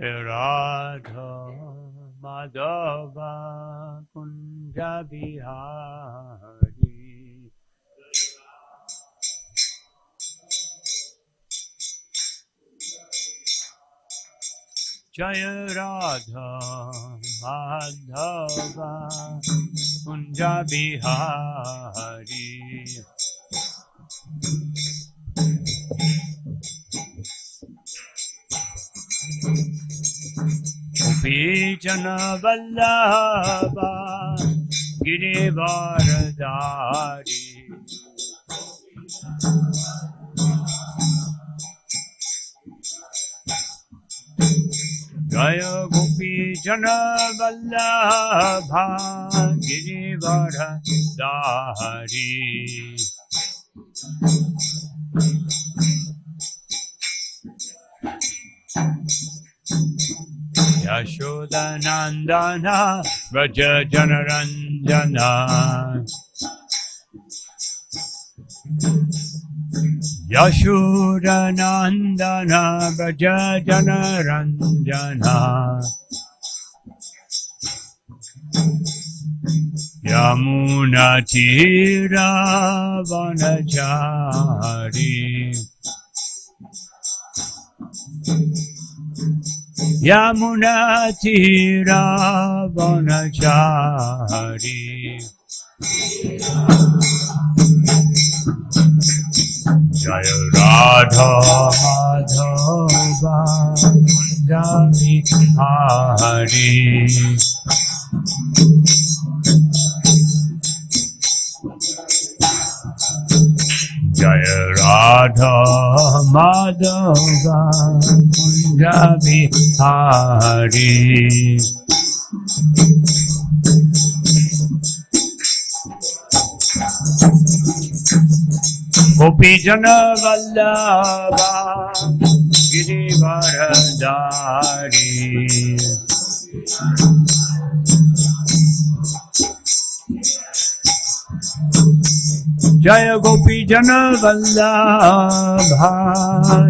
Radha Madhava Punjabi Hari. Jaya Radha Madhava Punjabi Hari. Gopi Jana Vallabha Girivaradari. Jaya Gopi Jana Vallabha Girivaradari. Yashodanandana Raja Janaranjana. Yashodanandana Raja Janaranjana. Yamuna Tira Vanachari. Yamuna Tira Vanachari. Jaya Radha Madhava Punjabi Hari. Jaya Radha Madhava Punjabi Hari. Gopi Jana Vallabha Girivaradari. Jaya Gopi Jana Vallabha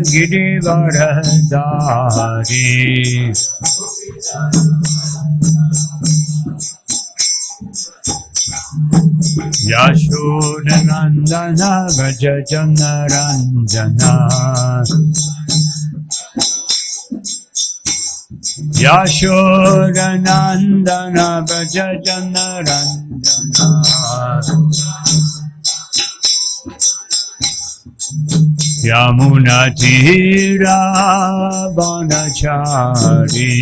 Girivaradari. Yashodanandana Raja Janaranjana. Yashodanandana Raja Janaranjana. Yamuna Tira Vanachari.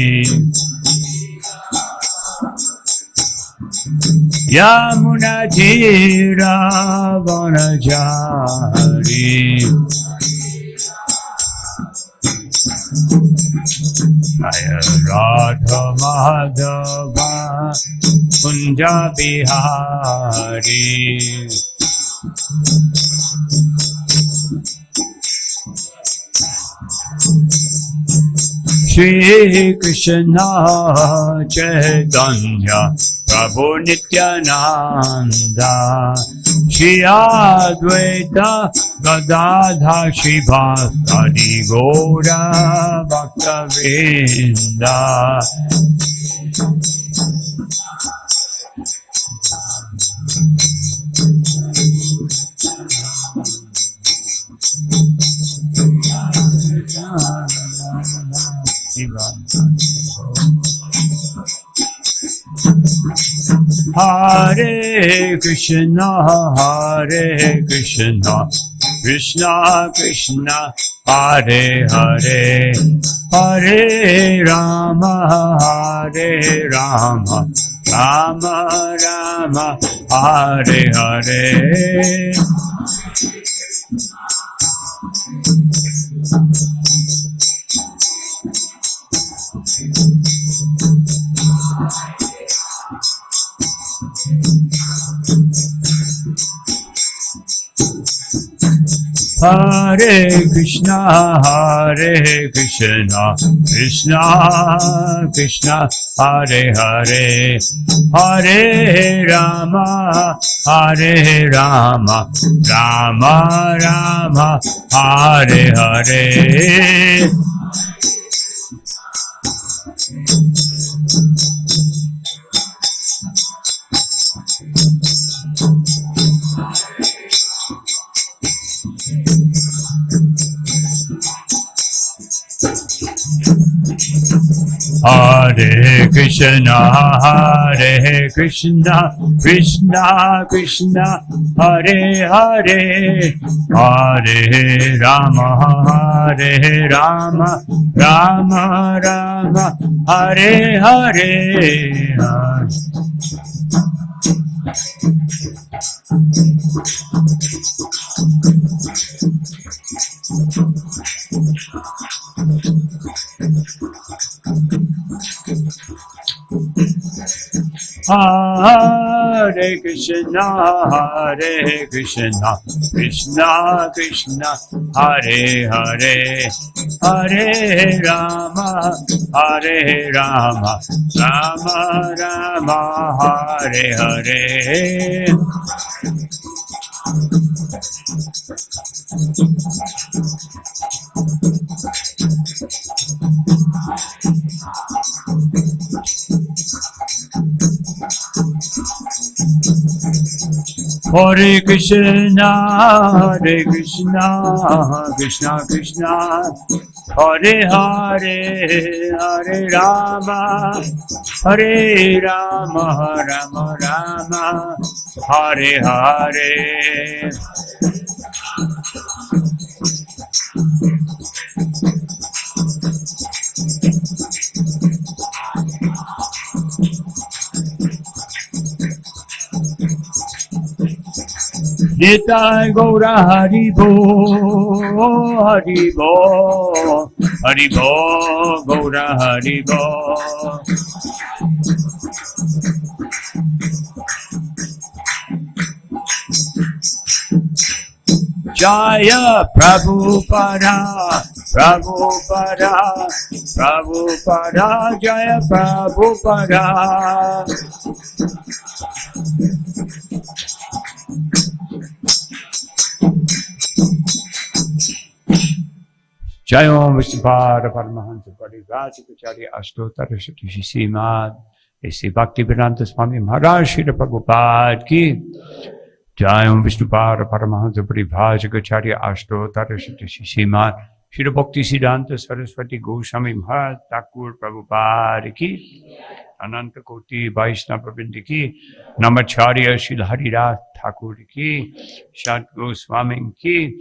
Yamuna Tira Vanachari. Jaya Radha Madhava Punjabi Hari. Shri Krishna Chaitanya Prabhu Nityananda. Shri Advaita Gadadhar Shivasadi Gaura Bhakta-vrinda. Hare Krishna, Krishna Krishna, Hare Hare, Hare Rama, Rama Rama, Hare Hare. Hare Krishna, Krishna Krishna, Hare Hare, Hare Rama, Rama Rama, Hare Hare. Hare Krishna, Hare Krishna, Krishna Krishna, Hare Hare, Hare Rama, Hare Rama, Rama Rama, Hare Hare. Hare Krishna, Hare Krishna, Krishna Krishna, Hare Hare, Hare Rama, Hare Rama, Rama Rama, Hare Hare. Hare Krishna, Hare Krishna, Krishna Krishna, Hare Hare, Hare Rama, Hare Rama, Rama Rama, Hare Hare. Nitai Gaura Haribo, Haribo, Haribo, Gaura Haribo. Jaya Prabhupada, Prabhupada, Prabhupada, Jaya Prabhupada. Jai Om Vishnupada Paramahansa Parivajikacharya Ashtotara Shatishi Simad Esi Bhaktivedanta Swami Maharaj Srila Prabhupada Ki Jai Om Vishnupada Paramahansa Parivajikacharya Ashtotara Shatishi Simad Srila Bhakti Siddhanta Saraswati Goswami Maharaj Thakur Prabhupada Ki Ananta Koti Vaishnava Vrinda Ki Namacharya Srila Haridas Thakur Ki Shat Goswami Ki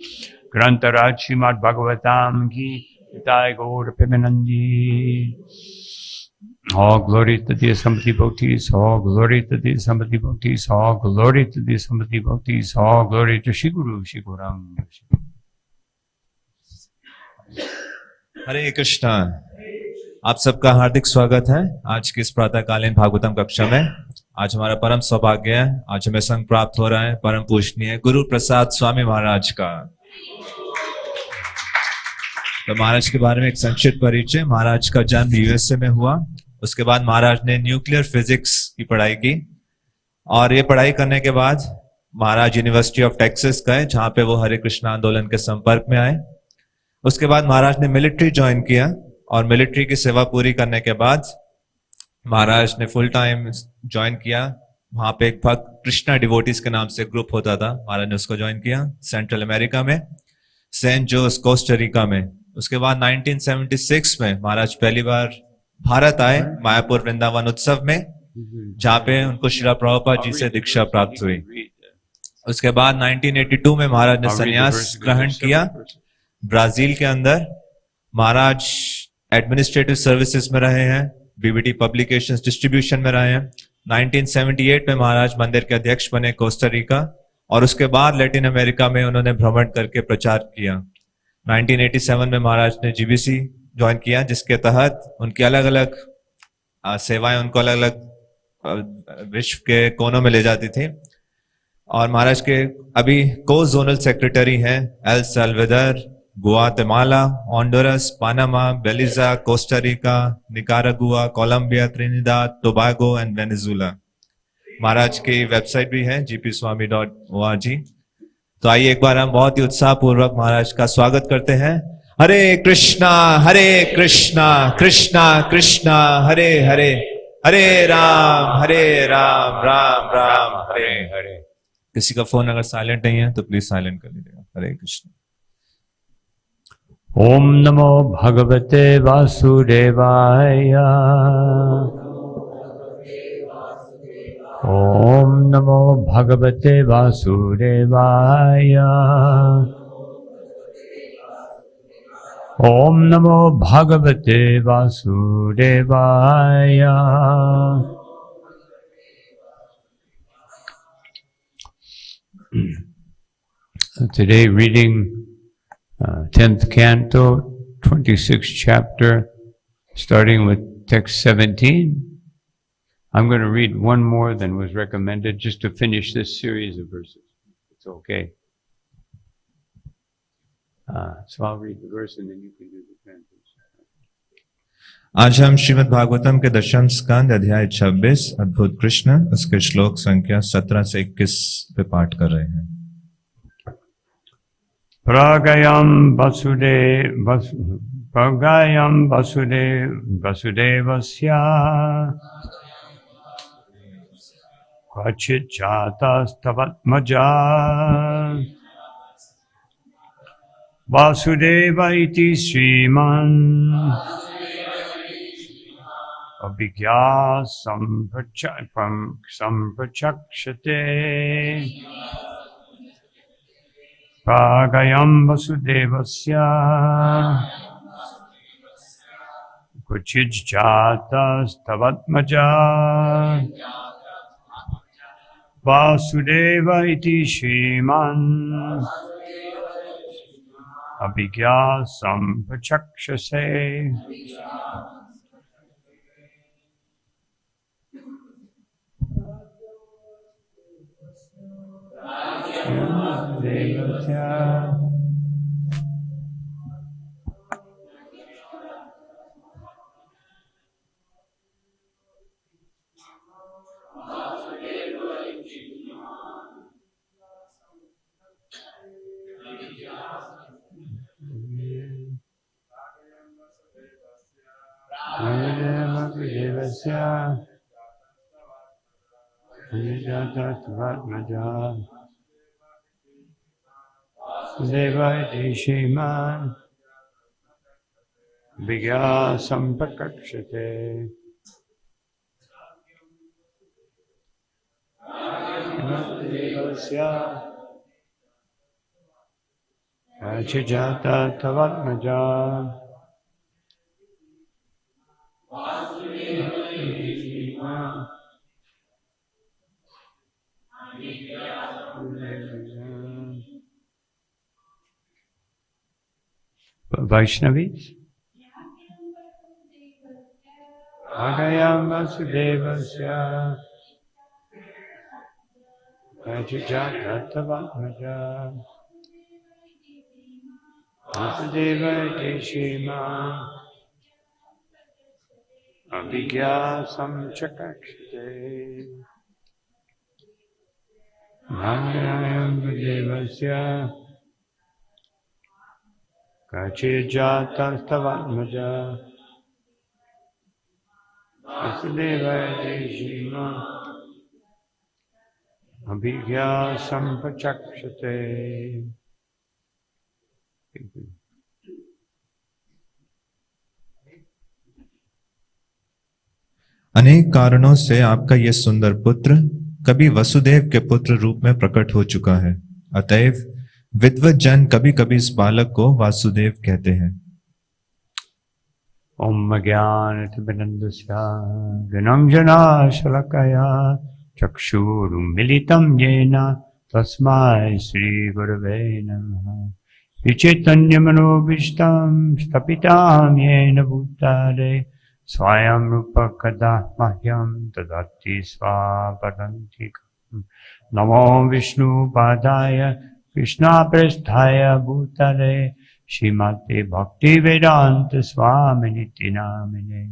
Grantaraj Srimad Bhagavatam Ki Nitai Gaur Premanandi. All glory to the Samadhi Bhaktis, all glory to the Samadhi Bhaktis, all glory to the Samadhi Bhaktis, all glory to Shri Guru, Shri Gaurang. हरे कृष्णा। आप सबका हार्दिक स्वागत है आज की इस प्रातःकालीन भागवतम कक्षा में। आज हमारा परम सौभाग्य है, आज हमें संग प्राप्त हो रहा है परम पूजनीय गुरु प्रसाद स्वामी महाराज का। तो महाराज के बारे में एक संक्षिप्त परिचय। महाराज का जन्म यूएसए में हुआ। उसके बाद महाराज ने न्यूक्लियर फिजिक्स की पढ़ाई की और ये पढ़ाई करने के बाद महाराज यूनिवर्सिटी ऑफ टेक्सास गए, जहां पे वो हरे कृष्ण आंदोलन के संपर्क में आए। उसके बाद महाराज ने मिलिट्री ज्वाइन किया और मिलिट्री की सेवा पूरी करने के बाद महाराज ने फुल टाइम ज्वाइन किया। वहां पे एक भक्त कृष्णा डिवोटीज के नाम से ग्रुप होता था, महाराज ने उसको ज्वाइन किया सेंट्रल अमेरिका में, सेंट जोस कोस्टारिका में। उसके बाद 1976 में महाराज पहली बार भारत आए मायापुर वृंदावन उत्सव में, जहां पे उनको श्रील प्रभुपाद जी से दीक्षा प्राप्त हुई। उसके बाद 1982 में महाराज ने संन्यास ग्रहण किया। ब्राजील के अंदर महाराज एडमिनिस्ट्रेटिव सर्विसेज में रहे हैं, बीबीटी पब्लिकेशंस डिस्ट्रीब्यूशन में रहे हैं। 1978 में महाराज मंदिर के अध्यक्ष बने कोस्टारिका और उसके बाद लैटिन अमेरिका में उन्होंने भ्रमण करके प्रचार किया। 1987 में महाराज ने जीबीसी ज्वाइन किया, जिसके तहत उनकी अलग अलग सेवाएं उनको अलग अलग विश्व के कोनों में ले जाती थी। और महाराज के अभी को जोनल सेक्रेटरी हैं El Salvador, Guatemala, Honduras, Panama, Belize, Costa Rica, Nicaragua, Colombia, Trinidad, Tobago and Venezuela. महाराज की वेबसाइट भी है gpswami.org। तो आइए एक बार हम बहुत ही उत्साह पूर्वक महाराज का स्वागत करते हैं। हरे कृष्णा कृष्णा कृष्णा हरे हरे, हरे राम राम राम हरे हरे। किसी का फोन अगर साइलेंट नहीं है तो प्लीज साइलेंट कर लीजिएगा। हरे Krishna. Om Namo Bhagavate Vasudevaya. Om Namo Bhagavate Vasudevaya. Om Namo Bhagavate Vasudevaya. Today reading 10th canto, 26th chapter, starting with text 17. I'm going to read one more than was recommended just to finish this series of verses. It's okay. So I'll read the verse and then you can do the translation. आज हम श्रीमद् भागवतम के दशम स्कंद अध्याय 26 अद्भुत कृष्ण उसके श्लोक संख्या 17 से 21 पे पाठ कर रहे हैं। Pragayam vasudevasya kvachit jatastavatmaja vasudeva iti sriman abhigya samprachakshate Pragayam vasudevasya kuchij jatas tavatmaja vasudeva iti shriman abhigya sampachakshase. Devadishiman Vigya Sampakakshate Devasya Achijata Tavatmaja Vaishnavis Agayam Vasudevasya Ajijata Tavatmaja Vasudeva Deshima Abhigya Samchakakshate Agayam Vasudevasya Kachijata Tavatmaja Vasudeva Deshima Abhigya Sampachakshate. अनेक कारणों से आपका यह सुंदर पुत्र कभी वसुदेव के पुत्र रूप में प्रकट हो चुका है। अतएव विद्वत जन कभी कभी इस बालक को वासुदेव कहते हैं। ओम ज्ञानतिमिरन्दस्या ज्ञानाञ्जना शलाकया चक्षुरुन्मीलितं येन तस्मै श्रीगुरवे नमः। विचैतन्यमनोभीष्टं स्थापितं येन भूतले स्वयं रूपः कदा मह्यं ददाति स्वापदान्तिकम्। नमो विष्णुपादाय कृष्णाप्रेष्ठाय भूतले श्रीमते भक्तिवेदान्त स्वामिनिति नामिने।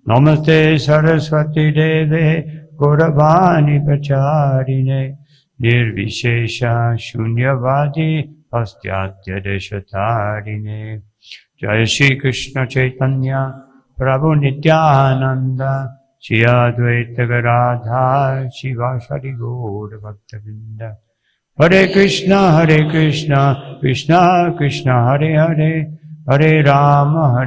नमस्ते सरस्वती देवे गौरवाणी प्रचारिणे निर्विशेष शून्यवादी पाश्चात्य देशतारिणे। जय श्री कृष्ण चैतन्य प्रभु नित्यानंद श्री अद्वैत गदाधर शिवासादि गौर भक्तवृंद। हरे Krishna Krishna Krishna Hare Hare Hare Rama,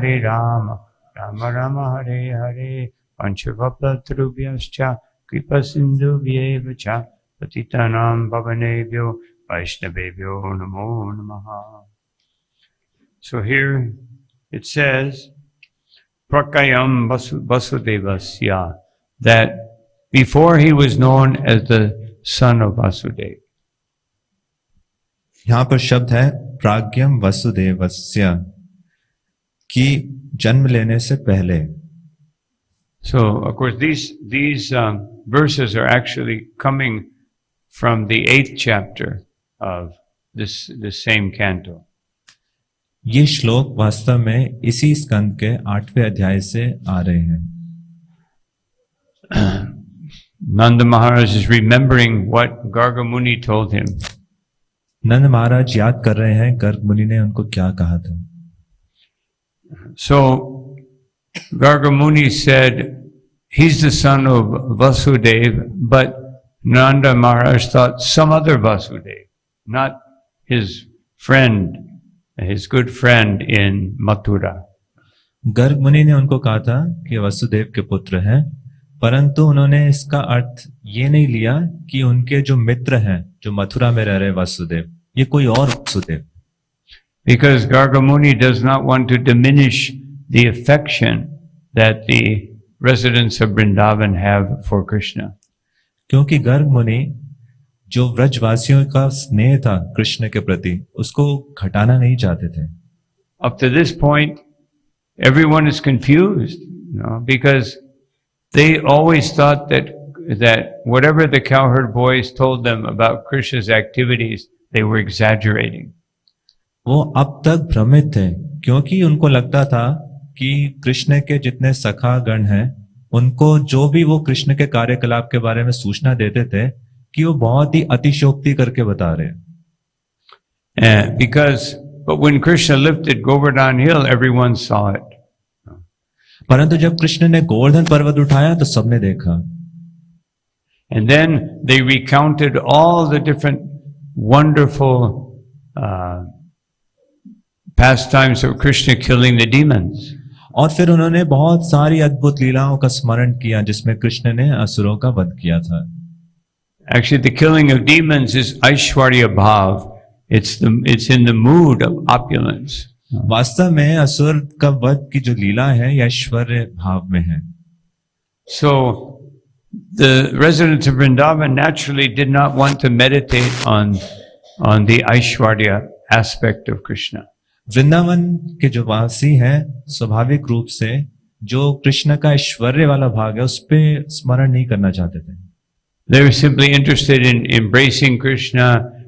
Rama Rama, Hare Hare, Panchavapatrubhyascha, Kripa Sindhubhyevacha, Patitanam Pavanebhyo, Vaishnavebhyo Namo Namaha. So here it says, Prakayam Vasudevasya, that before he was known as the son of Vasudeva. यहाँ पर शब्द है प्राज्ञम वसुदेवस्य, कि जन्म लेने से पहले. So, of course, these verses are actually coming from the 8th chapter of this same canto. ये श्लोक वास्तव में इसी स्कंद के 8वें अध्याय से आ रहे हैं. Nanda Maharaj is remembering what Garga Muni told him. नंद महाराज याद कर रहे हैं गर्ग मुनि ने उनको क्या कहा था. So, Garga Muni said, he's the son of Vasudeva, but Nanda Maharaj thought some other Vasudeva, not his friend, his good friend in Mathura. Garg मुनि ने उनको कहा था कि वसुदेव के पुत्र हैं, परंतु उन्होंने इसका अर्थ ये नहीं लिया कि उनके जो मित्र हैं जो मथुरा में रह रहे वासुदेव, ये कोई और Vasudev. Because Garga Muni does not want to diminish the affection that the residents of Vrindavan have for Krishna. क्योंकि गर्ग मुनि जो व्रजवासियों का स्नेह था कृष्ण के प्रति, उसको घटाना नहीं चाहते थे. Up to this point, everyone is confused, because they always thought that whatever the cowherd boys told them about Krishna's activities, they were exaggerating. वो अब तक भ्रमित थे, क्योंकि उनको लगता था कि कृष्ण के जितने सखा गण हैं, उनको जो भी वो कृष्ण के कार्यकलाप के बारे में सूचना देते थे, कि वो बहुत ही अतिशयोक्ति करके बता रहे हैं. But when Krishna lifted Govardhan hill, everyone saw it. परंतु जब कृष्ण ने गोवर्धन पर्वत उठाया तो सबने देखा. And then they recounted all the different wonderful pastimes of Krishna killing the demons. और फिर उन्होंने बहुत सारी अद्भुत लीलाओं का स्मरण किया जिसमें कृष्ण ने असुरों का वध किया था. Actually, the killing of demons is Aishwarya Bhav. It's in the mood of opulence. वास्तव में असुर का वध की जो लीला है यह ऐश्वर्य भाव में है. So the residents of Vrindavan naturally did not want to meditate on the Aishwarya aspect of Krishna. Vrindavan के जो वासी हैं स्वाभाविक रूप से जो कृष्ण का ऐश्वर्य वाला भाग है उस पे स्मरण नहीं करना चाहते थे. They were simply interested in embracing Krishna,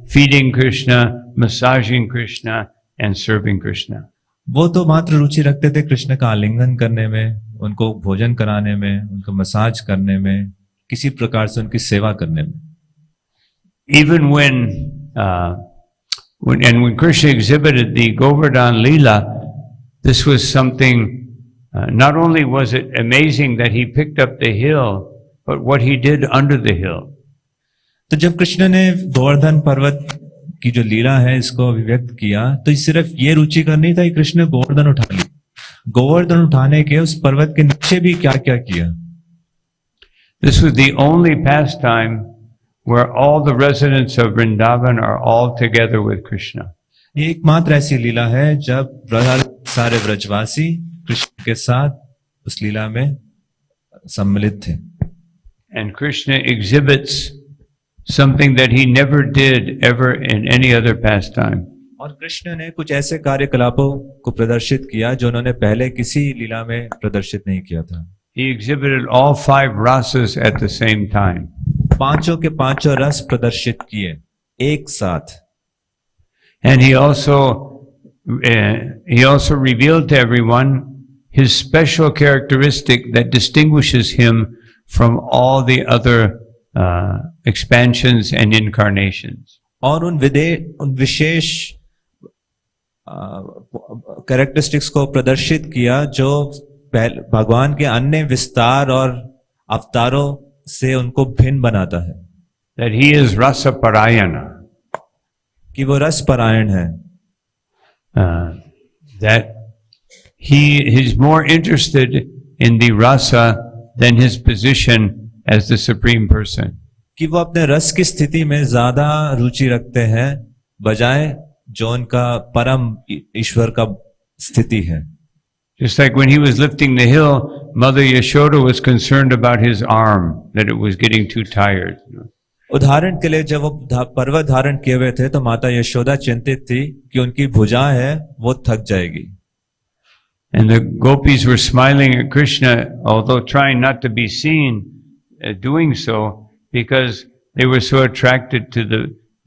feeding Krishna, massaging Krishna, and serving Krishna. वो तो मात्र रुचि रखते थे कृष्ण का आलिंगन करने में, उनको भोजन कराने में, उनको मसाज करने में, किसी प्रकार से उनकी सेवा करने में. Even when Krishna exhibited the Govardhan Leela, this was something, not only was it amazing that he picked up the hill, but what he did under the hill. तो जब कृष्ण ने गोवर्धन पर्वत की जो लीला है इसको अभिव्यक्त किया, तो सिर्फ ये रुचिकर नहीं था कि कृष्ण ने गोवर्धन उठा ली, गोवर्धन उठाने के उस पर्वत के नीचे भी क्या क्या किया. This was the only pastime where all the residents of Vrindavan are all together with Krishna. ये एकमात्र ऐसी लीला है जब सारे व्रजवासी कृष्ण के साथ उस लीला में सम्मिलित थे. And Krishna exhibits something that he never did ever in any other pastime. और कृष्ण ने कुछ ऐसे कार्यकलापों को प्रदर्शित किया जो उन्होंने पहले किसी लीला में प्रदर्शित नहीं किया था. He exhibited all 5 rasas at the same time. पांचों के पांचों रस प्रदर्शित किए एक साथ. And he also revealed to everyone his special characteristic that distinguishes him from all the other expansions and incarnations. और उन विशेष कैरेक्टरिस्टिक्स को प्रदर्शित किया जो भगवान के अन्य विस्तार और अवतारों से उनको भिन्न बनाता है. That he is rasa parayana. कि वो रस परायण है. That he's more interested in the rasa than his position as the supreme person. कि वो अपने रस की स्थिति में ज्यादा रुचि रखते हैं बजाय जो उनका परम ईश्वर का स्थिति है. Just like when he was lifting the hill, Mother Yashoda was concerned about his arm, that it was getting too tired. उदाहरण के लिए जब वो पर्वत धारण किए हुए थे तो माता यशोदा चिंतित थी कि उनकी भुजा है वो थक जाएगी. And the gopis were smiling at Krishna, although trying not to be seen doing so, because they were so attracted to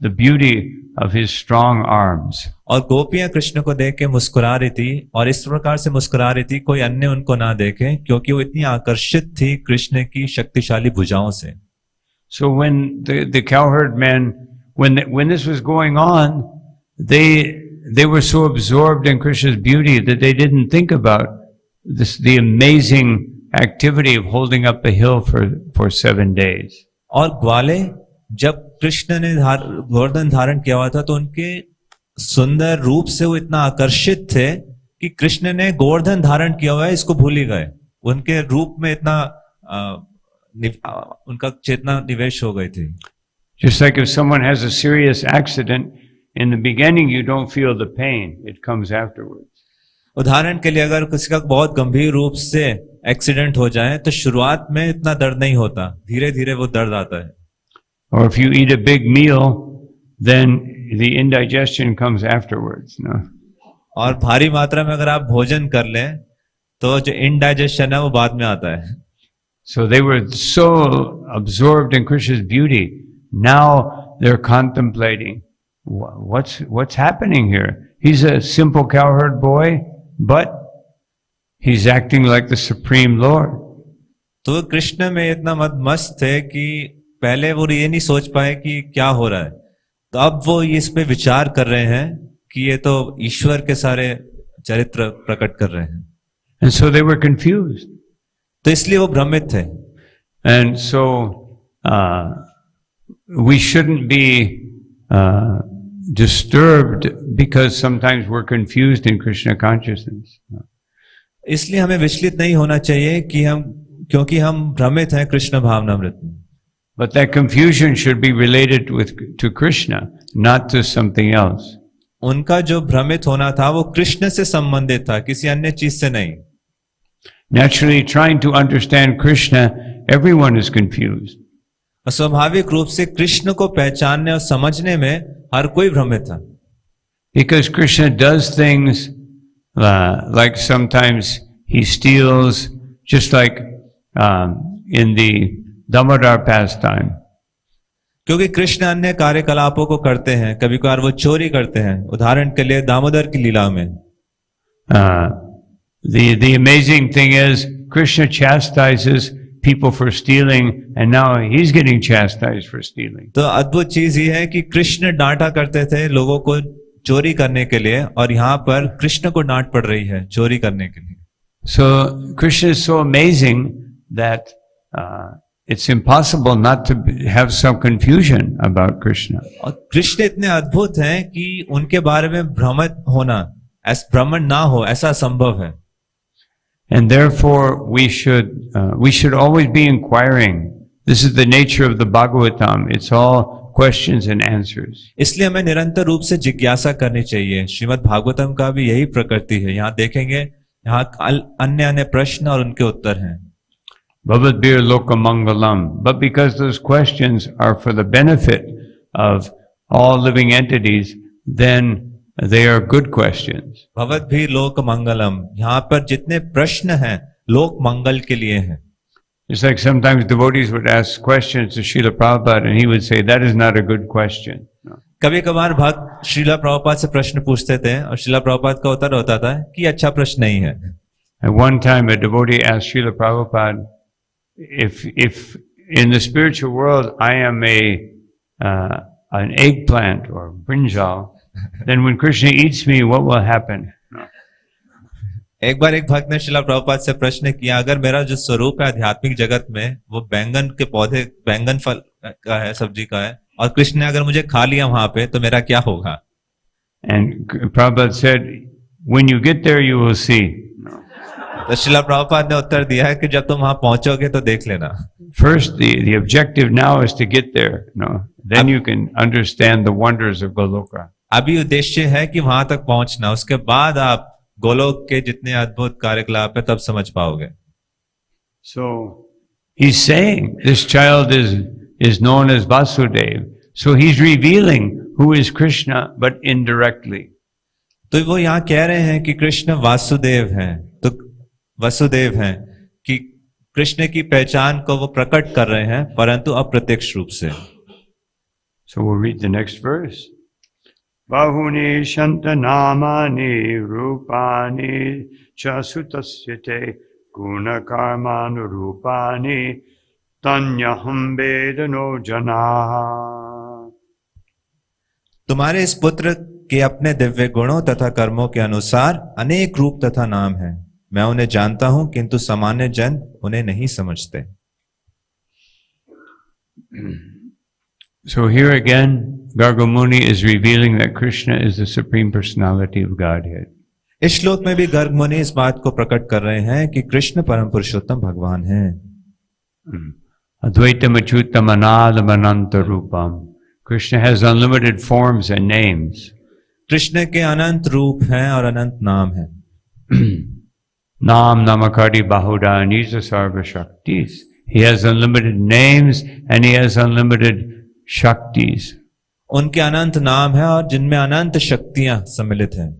the beauty of his strong arms. और गोपियां कृष्ण को देख के मुस्कुरा रही थी और इस प्रकार से मुस्कुरा रही थी कोई अन्य उनको ना देखे क्योंकि वो इतनी आकर्षित थी कृष्ण की शक्तिशाली भुजाओं से. So when the cowherd men, when this was going on, they were so absorbed in Krishna's beauty that they didn't think about the amazing activity of holding up a hill for 7 days. और ग्वाले जब कृष्ण ने गोवर्धन धारण किया हुआ था तो उनके सुंदर रूप से वो इतना आकर्षित थे कि कृष्ण ने गोवर्धन धारण किया हुआ है इसको भूल ही गए. उनके रूप में इतना उनका चेतना निवेश हो गई थी. Just like if someone has a serious accident, in the beginning you don't feel the pain, it comes afterwards. उदाहरण के लिए अगर किसी का बहुत गंभीर रूप से एक्सीडेंट हो जाए तो शुरुआत में इतना दर्द नहीं होता, धीरे धीरे वो दर्द आता है. Or if you eat a big meal, then the indigestion comes afterwards. No? और भारी मात्रा में अगर आप भोजन कर लें तो जो इंडाइजेशन है वो बाद में आता है. So they were so absorbed in Krishna's beauty. Now they're contemplating what's happening here. He's a simple cowherd boy, but he's acting like the Supreme Lord. तो कृष्ण में इतना मस्त थे कि पहले वो ये नहीं सोच पाए कि क्या हो रहा है, तो अब वो इस पे विचार कर रहे हैं कि ये तो ईश्वर के सारे चरित्र प्रकट कर रहे हैं. And so they were confused. तो इसलिए वो भ्रमित थे. And so we shouldn't be disturbed because sometimes we're confused in Krishna consciousness. इसलिए हमें विचलित नहीं होना चाहिए कि क्योंकि हम भ्रमित हैं कृष्ण भावनामृत में. But that confusion should be related to Krishna, not to something else. उनका जो भ्रमित होना था वो कृष्ण से संबंधित था, किसी अन्य चीज से नहीं. Naturally, trying to understand Krishna, everyone is confused. स्वाभाविक रूप से कृष्ण को पहचानने और समझने में हर कोई भ्रमित था. Because Krishna does things like sometimes he steals, just like in the Damodar pastime. क्योंकि कृष्ण अन्य कार्यकलापों को करते हैं, कभी कभार वो चोरी करते हैं. उदाहरण के लिए दामोदर की लीला में the amazing thing is Krishna chastises people for stealing, and now he's getting chastised for stealing. तो अद्भुत चीज ये है कि कृष्ण डांटा करते थे लोगों को चोरी करने के लिए, और यहाँ पर कृष्ण को डांट पड़ रही है चोरी करने के लिए. So Krishna is so amazing that it's impossible not to have some confusion about Krishna. और कृष्ण इतने अद्भुत हैं कि उनके बारे में भ्रमित होना, भ्रमण ना हो, ऐसा संभव है. And therefore we should always be inquiring. This is the nature of the Bhagavatam. It's all questions and answers. इसलिए हमें निरंतर रूप से जिज्ञासा करनी चाहिए. श्रीमद् भागवतम का भी यही प्रकृति है. यहाँ देखेंगे, यहाँ अन्य अन्य प्रश्न और उनके उत्तर हैं. Bhavadbir lokamangalam. But because those questions are for the benefit of all living entities, then they are good questions. भवद्भिः लोक मंगलम. यहाँ पर जितने प्रश्न हैं लोक मंगल के लिए हैं. It's like sometimes devotees would ask questions to Srila Prabhupada and he would say, that is not a good question. No. कभी कभार भक्त श्रीला प्रभुपाद से प्रश्न पूछते थे और श्रीला प्रभुपाद का उत्तर होता था कि अच्छा प्रश्न नहीं है. At one time a devotee asked Srila Prabhupada, if in the spiritual world I am an eggplant or brinjal, then when Krishna eats me, what will happen? एक बार एक भक्त ने श्रीला प्रभुपाद से प्रश्न किया, अगर मेरा जो स्वरूप है आध्यात्मिक जगत में वो बैंगन के पौधे, बैंगन फल का है, सब्जी का है, और कृष्ण ने अगर मुझे खा लिया वहां पे तो मेरा क्या होगा? And Prabhupada said, when you get there you will see. तो श्रीला प्रभुपाद ने उत्तर दिया है कि जब तुम वहां पहुंचोगे तो देख लेना। First, the objective now is to get there. Then you can understand the wonders of Goloka. अभी उद्देश्य है कि वहां तक पहुंचना, उसके बाद आप गोलोक के जितने अद्भुत कार्यकलाप है तब समझ पाओगे। So he's saying this child is known as Vasudev. So he's revealing who is Krishna, but indirectly. तो वो यहाँ कह रहे हैं कि कृष्ण वासुदेव हैं, तो वसुदेव हैं कि कृष्ण की पहचान को वो प्रकट कर रहे हैं, परंतु अप्रत्यक्ष रूप से। So we'll read the next verse. Bahuni shantanamani rupani chasutasyate gunakarmanurupani tanyaham vedano jana। तुम्हारे इस पुत्र के अपने दिव्य गुणों तथा कर्मों के अनुसार अनेक रूप तथा नाम हैं, मैं उन्हें जानता हूं किंतु सामान्य जन उन्हें नहीं समझते। So here again, Garga Muni is revealing that Krishna is the Supreme Personality of Godhead. इस श्लोक में भी गर्ग मुनि इस बात को प्रकट कर रहे हैं कि कृष्ण परम पुरुषोत्तम भगवान हैं। Advaitam achyutam anadam ananta rupam. Krishna has unlimited forms and names. Krishna के अनंत रूप हैं और अनंत नाम हैं। Nam namakari bahuda nisa sarva shaktis. He has unlimited names and he has unlimited shaktis. उनके अनंत नाम हैं और जिनमें अनंत शक्तियां सम्मिलित हैं।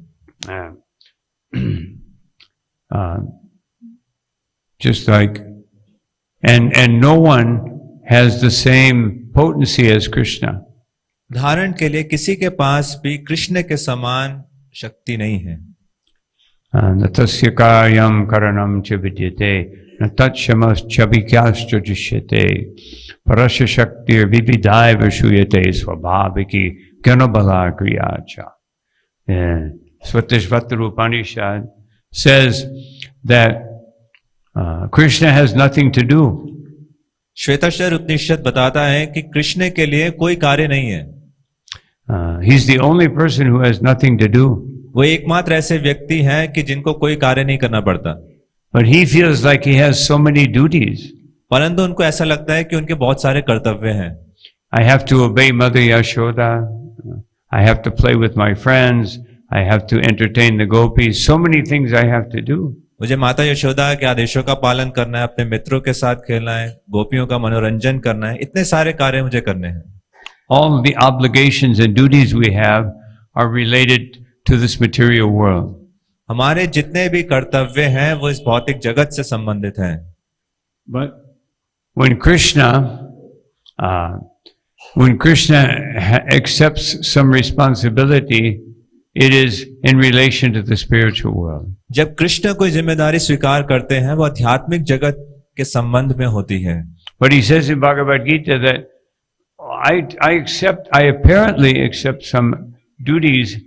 Just like, and no one has the same potency as Krishna. धारण के लिए किसी के पास भी कृष्ण के समान शक्ति नहीं है। Natasya karyam karanam cha vidyate natatchamas chabikyascha drishyate parasya shaktir vividaiva shuyate swabhaviki gyanabala kriyacha. Svatishvata Upanishad says that Krishna has nothing to do. Shvetashvar उपनिषद बताता है कि कृष्ण के लिए कोई कार्य नहीं है। He's the only person who has nothing to do. वो एकमात्र ऐसे व्यक्ति हैं कि जिनको कोई कार्य नहीं करना पड़ता। But he feels like he has so many duties. परंतु उनको ऐसा लगता है कि उनके बहुत सारे कर्तव्य हैं। I have to obey Mother Yashoda. I have to play with my friends. I have to entertain the gopis. So many things I have to do. मुझे माता यशोदा के आदेशों का पालन करना है, अपने मित्रों के साथ खेलना है, गोपियों का मनोरंजन करना है, इतने सारे कार्य मुझे करने हैं। All the obligations and duties we have are related to this material world. हमारे जितने भी कर्तव्य हैं वो इस भौतिक जगत से संबंधित हैं। But when Krishna accepts some responsibility, it is in relation to the spiritual world. जब कृष्ण कोई जिम्मेदारी स्वीकार करते हैं वो आध्यात्मिक जगत के संबंध में होती है। But he says in Bhagavad Gita that I apparently accept some duties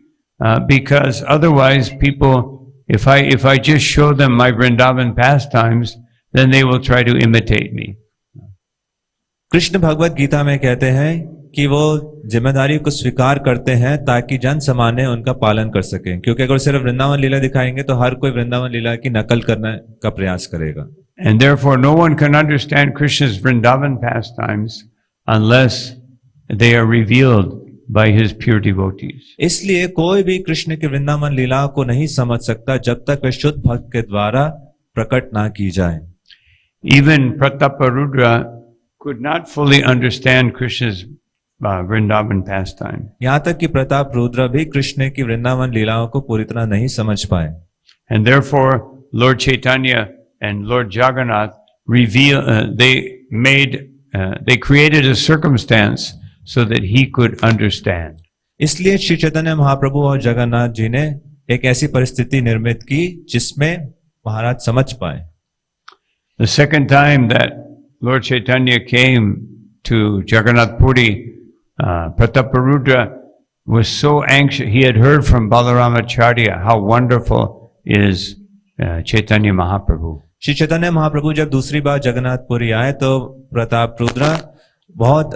because otherwise people, if I just show them my Vrindavan pastimes, then they will try to imitate me. Krishna Bhagavad Gita में कहते हैं कि वो जिम्मेदारी को स्वीकार करते हैं ताकि जन सामान्य उनका पालन कर सके, क्योंकि अगर सिर्फ वृंदावन लीला दिखाएंगे तो हर कोई वृंदावन लीला की नकल करने का प्रयास करेगा। And therefore no one can understand Krishna's Vrindavan pastimes unless they are revealed by his pure devotees. इसलिए कोई भी कृष्ण के वृंदावन लीला को नहीं समझ सकता जब तक वे शुद्ध भक्त के द्वारा प्रकट ना की जाए। Even Prataparudra could not fully understand Krishna's Vrindavan pastime. यहाँ तक कि प्रताप रुद्र भी कृष्ण की वृंदावन लीलाओं को पूरी तरह नहीं समझ पाए। And therefore Lord Chaitanya and Lord Jagannath they created a circumstance so that he could understand. इसलिए श्री चैतन्य महाप्रभु और जगन्नाथ जी ने एक ऐसी परिस्थिति निर्मित की जिसमें महाराज समझ पाए। The second time that Lord Chaitanya came to Jagannath Puri, Prataparudra was so anxious. He had heard from Balaramacharya how wonderful is Chaitanya Mahaprabhu. Shri Chaitanya Mahaprabhu जब दूसरी बार जगन्नाथपुरी आए तो प्रताप रुद्र बहुत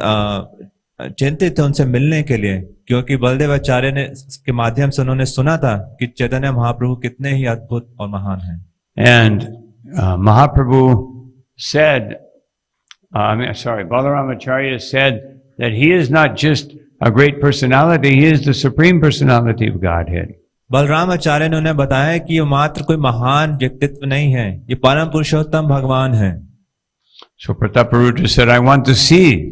चिंतित थे उनसे मिलने के लिए, क्योंकि बलदेव आचार्य ने के माध्यम से उन्होंने सुना था कि चैतन्य महाप्रभु कितने ही अद्भुत और महान हैं। And Mahaprabhu said, Balaramacharya said that he is not just a great personality, he is the supreme personality of Godhead. Balram आचार्य ने उन्हें बताया कि ये मात्र कोई महान व्यक्तित्व नहीं है, ये परम पुरुषोत्तम भगवान है। So Prataparudra said, I want to see.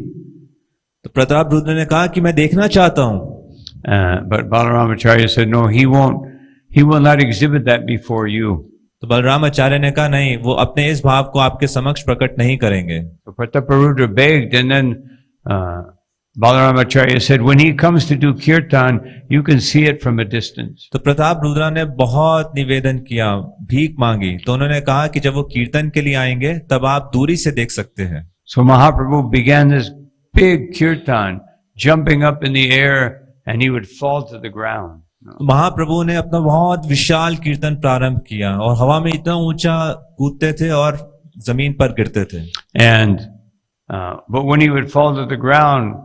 तो प्रताप रुद्र ने कहा कि मैं देखना चाहता हूं। But Balaramacharya said, no, he will not exhibit that before you. तो बलराम आचार्य ने कहा नहीं, वो अपने इस भाव को आपके समक्ष प्रकट नहीं करेंगे। So Prataparudra begged, and then Balaramacharya said, when he comes to do kirtan, you can see it from a distance. तो प्रताप रुद्रा ने बहुत निवेदन किया, भीख मांगी, तो उन्होंने कहा कि जब वो कीर्तन के लिए आएंगे तब आप दूरी से देख सकते हैं। So Mahaprabhu began this big kirtan, jumping up in the air, and he would fall to the ground. महाप्रभु ने अपना बहुत विशाल कीर्तन प्रारंभ किया और हवा में इतना ऊंचा कूदते थे और जमीन पर गिरते थे। And but when he would fall to the ground,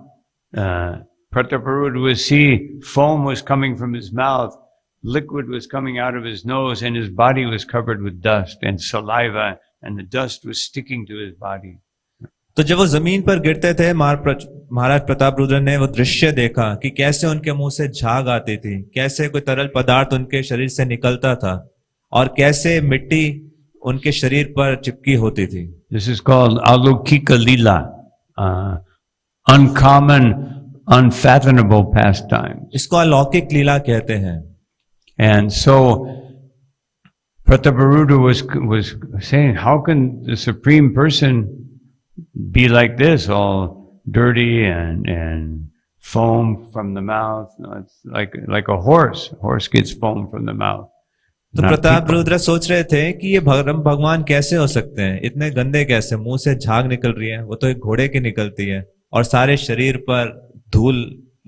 Prataparudra would see foam was coming from his mouth, liquid was coming out of his nose, and his body was covered with dust and saliva, and the dust was sticking to his body. तो जब वो जमीन पर गिरते थे, महाराज प्रताप रुद्र ने वो दृश्य देखा कि कैसे उनके मुंह से झाग आती थी, कैसे कोई तरल पदार्थ उनके शरीर से निकलता था और कैसे मिट्टी उनके शरीर पर चिपकी होती थी। This is called Alaukika Lila, uncommon, unfathomable pastime. इसको अलौकिक लीला कहते हैं। And so Prataparudra was saying, how can the supreme person be like this, all dirty and foam from the mouth? No, it's like a horse. A horse gets foam from the mouth. तो प्रताप रुद्र सोच रहे थे कि ये भगवान कैसे हो सकते हैं, इतने गंदे कैसे, मुंह से झाग निकल रही है, वो तो एक घोड़े की निकलती है और सारे शरीर पर धूल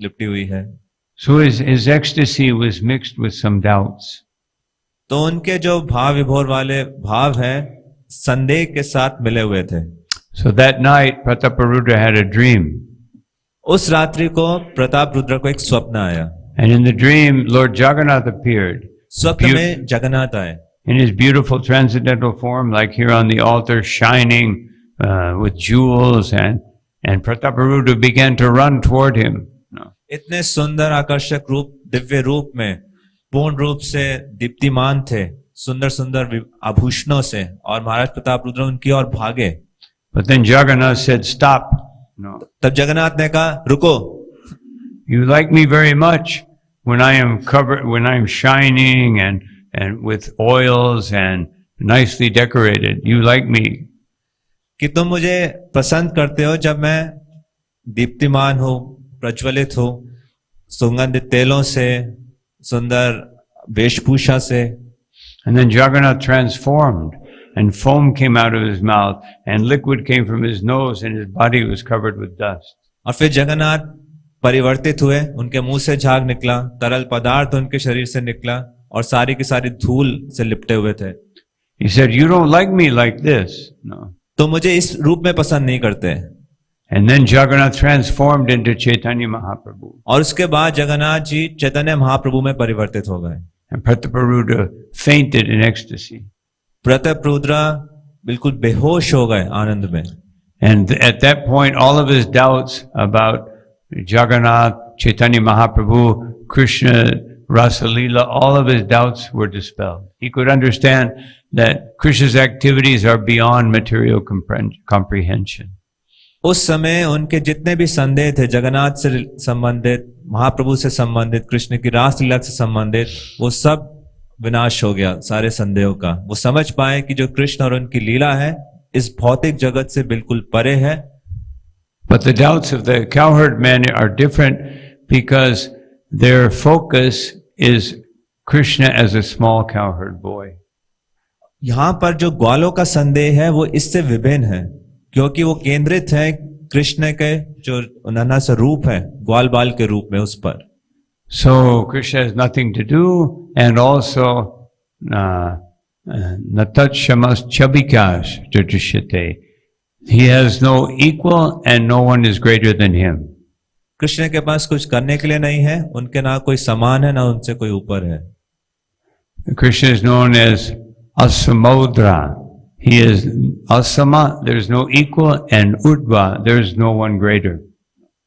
लिपटी हुई है। So his ecstasy was mixed with some doubts. तो उनके जो भाव विभोर वाले भाव हैं संदेह के साथ मिले हुए थे। So that night Prataparudra had a dream. उस रात्रि को प्रताप रुद्र को एक स्वप्न आया। And in the dream Lord Jagannath appeared. स्वप्न में जगन्नाथ आए। In his beautiful transcendental form, like here on the altar, shining with jewels, and Prataparudra began to run toward him. इतने सुंदर आकर्षक रूप, दिव्य रूप में, पूर्ण रूप से दीप्तिमान थे, सुंदर सुंदर आभूषणों से, और महाराज प्रताप रुद्र उनकी ओर भागे। But then Jagannath said, "Stop." No. तब जगन्नाथ ने कहा, रुको। You like me very much when I am covered, when I am shining and with oils and nicely decorated. You like me. कि तुम मुझे पसंद करते हो जब मैं दीप्तिमान हो, प्रज्वलित हो, सुगंधित तेलों से, सुंदर वेशभूषा से। And then Jagannath transformed, and foam came out of his mouth, and liquid came from his nose, and his body was covered with dust. और फिर जगन्नाथ परिवर्तित हुए, उनके मुंह से झाग निकला, तरल पदार्थ उनके शरीर से निकला और सारी की सारी धूल से लिपटे हुए थे। He said, "You don't like me like this." No. तो मुझे इस रूप में पसंद नहीं करते। And then Jagannath transformed into Chaitanya Mahaprabhu. और उसके बाद जगन्नाथ जी चैतन्य महाप्रभु में परिवर्तित हो गए। And Prataparudra fainted in ecstasy. Pratap Rudra बिल्कुल बेहोश हो गए आनंद में। And at that point, all of his doubts about Jagannath, Chaitanya Mahaprabhu, Krishna, Rasa Leela, all of his doubts were dispelled. He could understand that Krishna's activities are beyond material comprehension. उस समय उनके जितने भी संदेह थे जगन्नाथ से संबंधित, महाप्रभु से संबंधित, कृष्ण की रास लीला से संबंधित, वो सब विनाश हो गया सारे संदेहों का। वो समझ पाए कि जो कृष्ण और उनकी लीला है इस भौतिक जगत से बिल्कुल परे है। But the doubts of the cowherd men are different because their focus is Krishna as a small cowherd boy. यहाँ पर जो ग्वालों का संदेह है वो इससे विभिन्न है, क्योंकि वो केंद्रित है कृष्ण के जो नन्हा सा रूप है, ग्वाल बाल के रूप में उस पर। So Krishna has nothing to do, and also natat shamas chabikas jadrishyate. He has no equal and no one is greater than him. Krishna के पास कुछ करने के लिए नहीं है, उनके ना कोई समान है ना उनसे कोई ऊपर है। Krishna is known as asamodra. He is asama, there is no equal, and udva, there is no one greater.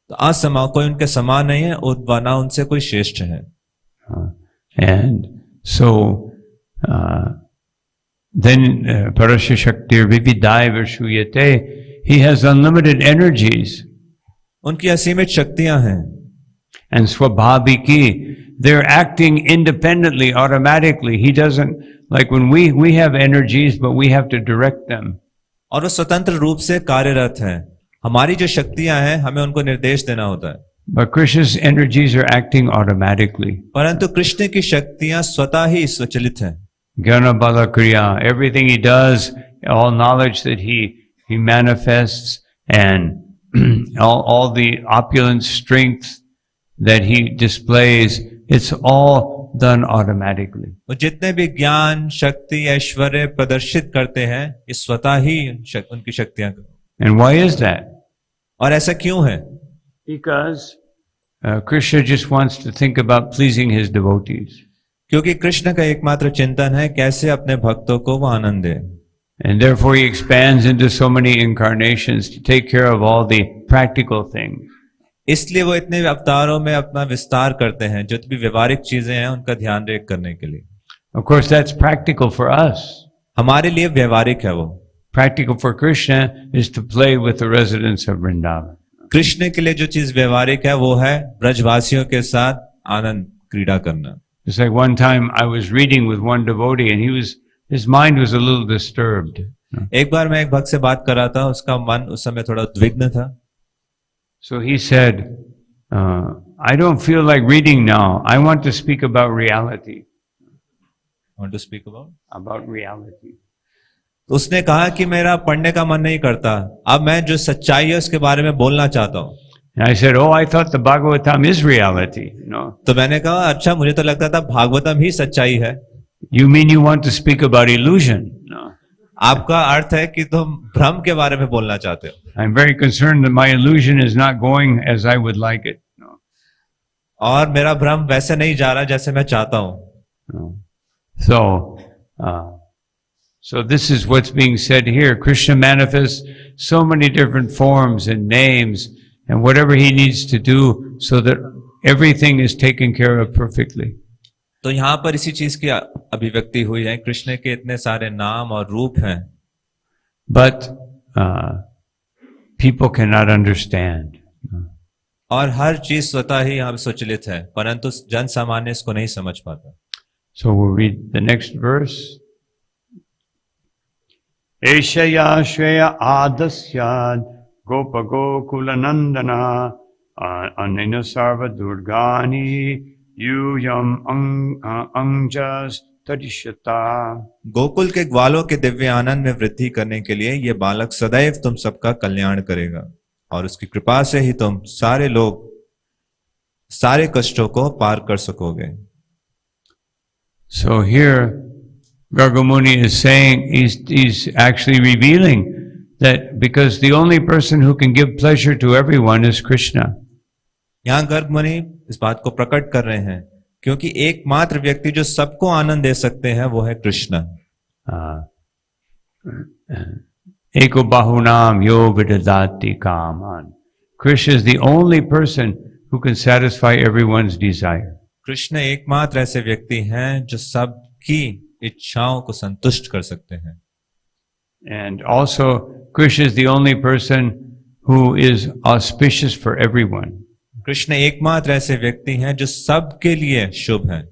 तो असमा कोई उनके समान नहीं है, उद्वा ना उनसे कोई श्रेष्ठ है. And so then Parasya Shaktir Vividai Vishuyate, he has unlimited energies. उनकी असीमित शक्तियां हैं. And Swabhaviki, they're acting independently, automatically. He doesn't, like when we have energies, but we have to direct them. और वो स्वतंत्र रूप से कार्यरत हैं. हमारी जो शक्तियां हैं हमें उनको निर्देश देना होता है. But Krishna's energies are acting automatically. परंतु कृष्ण की शक्तियां स्वतः ही स्वचालित हैं. Jnana Bala Kriya, everything he does, all knowledge that he manifests, and all the opulent strength that he displays, it's all done automatically. वो जितने भी ज्ञान, शक्ति, ऐश्वर्य प्रदर्शित करते हैं, ये स्वतः ही उनकी शक्तियां. And why is that? और ऐसा क्यों है? Because Krishna just wants to think about pleasing his devotees. क्योंकि कृष्ण का एकमात्र चिंतन है कैसे अपने भक्तों को वो आनंद दे. And therefore he expands into so many incarnations to take care of all the practical things. इसलिए वो इतने अवतारों में अपना विस्तार करते हैं, जो भी व्यवहारिक चीजें हैं उनका ध्यान रेख करने के लिए. Of course that's practical for us. हमारे लिए व्यवहारिक है वो. Practical for Krishna is to play with the residents of Vrindavan. Krishna के लिए जो चीज व्यवहारिक है वो है ब्रजवासियों के साथ आनंद क्रीड़ा करना. It's like one time I was reading with one devotee and his mind was a little disturbed. एक बार मैं एक भक्त से बात कर रहा था, उसका मन उस समय थोड़ा उद्विग्न था. So he said, I don't feel like reading now. I want to speak about reality. Want to speak about reality. उसने कहा कि मेरा पढ़ने का मन नहीं करता, अब मैं जो सच्चाई है उसके बारे में बोलना चाहता हूँ. And I said, oh, I thought the Bhagavatam is reality. तो मैंने कहा अच्छा, मुझे तो लगता था भागवतम ही सच्चाई है. You mean you want to speak about illusion? No. आपका अर्थ है कि तुम भ्रम के बारे में बोलना चाहते हो. I'm very concerned that my illusion is not going as I would like it. No. और मेरा भ्रम वैसे नहीं जा रहा जैसे मैं चाहता हूँ. No. So this is what's being said here. Krishna manifests so many different forms and names and whatever he needs to do so that everything is taken care of perfectly. तो यहाँ पर इसी चीज की अभिव्यक्ति हुई है. कृष्ण के इतने सारे नाम और रूप हैं. But people cannot understand. और हर चीज स्वतः ही यहाँ स्वचलित है, परंतु जन सामान्य इसको नहीं समझ पाता. So we'll read the next verse. Eshaya Shreya Adasyad Gopa Gokula Nandana Anena Sarva Durgani Yuyam Angjas Tadishata. Gokul के ग्वालों के दिव्य आनंद में वृद्धि करने के लिए ये बालक सदैव तुम सबका कल्याण करेगा, और उसकी कृपा से ही तुम सारे लोग सारे कष्टों को पार कर सकोगे. So here Gargamuni is saying, he's actually revealing that because the only person who can give pleasure to everyone is Krishna. यहाँ गर्ग मुनि इस बात को प्रकट कर रहे हैं क्योंकि एकमात्र व्यक्ति जो सबको आनंद दे सकते हैं वो है Krishna. Eko bahunam yo vidadati kaman. Krishna is the only person who can satisfy everyone's desire. Krishna एकमात्र ऐसे व्यक्ति हैं जो सबकी इच्छाओं को संतुष्ट कर सकते हैं. And also Krishna is the only person who is auspicious for everyone. Krishna एकमात्र ऐसे व्यक्ति हैं जो सबके लिए शुभ हैं.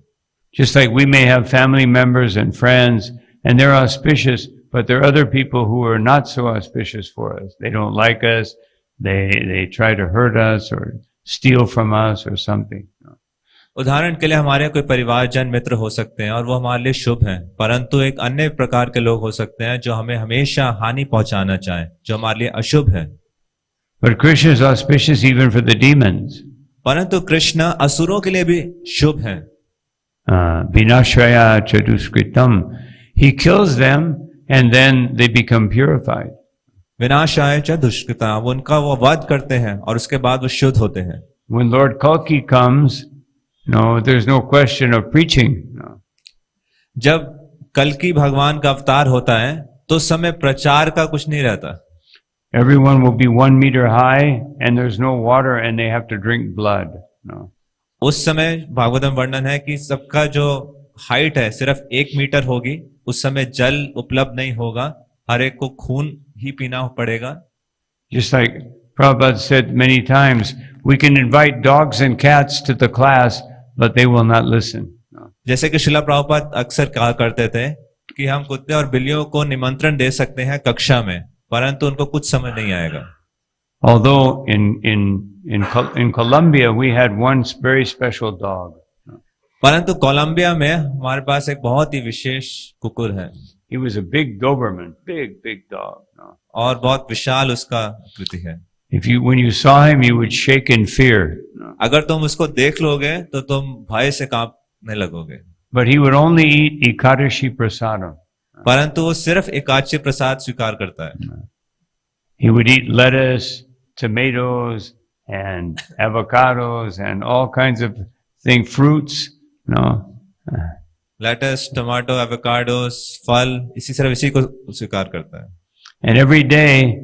Just like we may have family members and friends and they're auspicious, but there are other people who are not so auspicious for us. They don't like us, they try to hurt us or steal from us or something. उदाहरण के लिए हमारे कोई परिवारजन मित्र हो सकते हैं और वो हमारे लिए शुभ हैं, परंतु एक अन्य प्रकार के लोग हो सकते हैं जो हमें हमेशा हानि पहुंचाना चाहें, जो हमारे लिए अशुभ है. But Krishna is auspicious even for the demons. परंतु कृष्ण असुरों के लिए भी शुभ हैं. Vinashaya chaduskritam. He kills them and then they become purified. विनाशाय च दुष्कृता, उनका वो वध करते हैं और उसके बाद वो शुद्ध होते हैं. When Lord Kalki comes, no, there's no question of preaching. No. जब कल्कि भगवान का अवतार होता है तो उस समय प्रचार का कुछ नहीं रहता। Everyone will be 1 meter high and there's no water and they have to drink blood. No. उस समय भागवतम वर्णन है कि सबका जो हाइट है सिर्फ 1 मीटर होगी, उस समय जल उपलब्ध नहीं होगा, हर एक को खून ही पीना पड़ेगा। Just like Prabhupada said many times, we can invite dogs and cats to the class, but they will not listen. No. जैसे कि श्रीला प्रभुपाद अक्सर कहा करते थे कि हम कुत्ते और बिल्लियों को निमंत्रण दे सकते हैं कक्षा में, परंतु उनको कुछ समझ नहीं आएगा। Although in Colombia we had one very special dog. परंतु कोलंबिया में हमारे पास एक बहुत ही विशेष कुकुर है। He was a big Doberman, big dog. No. और बहुत विशाल उसका आकृति है। When you saw him, you would shake in fear. No. अगर तुम उसको देख लोगे तो तुम भय से कांपने लगोगे। But he would only eat Ekadashi prasadam. परंतु वो सिर्फ एकादशी प्रसाद स्वीकार करता है। He would eat lettuce, tomatoes, and avocados, and all kinds of fruits. No. Lettuce, tomato, avocados, फल, इसी तरह इसी को स्वीकार करता है। And every day,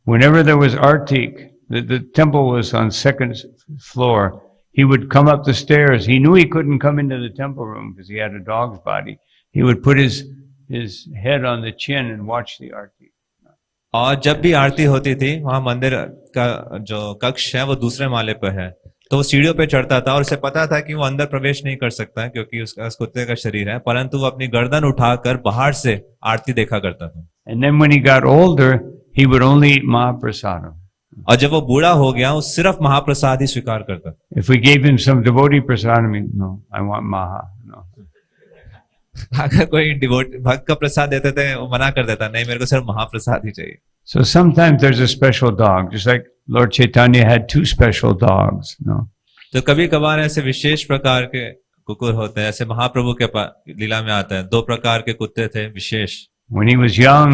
whenever there was artik, the temple was on second floor. He would come up the stairs. He knew he couldn't come into the temple room because he had a dog's body. He would put his head on the chin and watch the artik. और जब भी आरती होती थी, वहां मंदिर का जो कक्ष है वो दूसरे माले पर है, तो वो सीढ़ियों पे चढ़ता था और उसे पता था कि वो अंदर प्रवेश नहीं कर सकता है क्योंकि उसका उस कुत्ते का शरीर है, परंतु वो अपनी गर्दन उठाकर बाहर से आरती देखा करता था। And then when he got older, he would only eat Mahaprasadam. और जब वो बूढ़ा हो गया, वो सिर्फ महाप्रसाद ही स्वीकार करता। If we gave him some devotee prasadam, no, I want Maha. No. अगर कोई भक्त का प्रसाद देते थे, वो मना कर देता, नहीं मेरे को सिर्फ महाप्रसाद ही चाहिए। So sometimes there's a special dog, just like Lord Chaitanya had 2 special dogs. No. तो कभी कभार ऐसे विशेष प्रकार के कुकुर होते हैं, ऐसे महाप्रभु के लीला में आता है 2 प्रकार के कुत्ते थे विशेष। When he was young,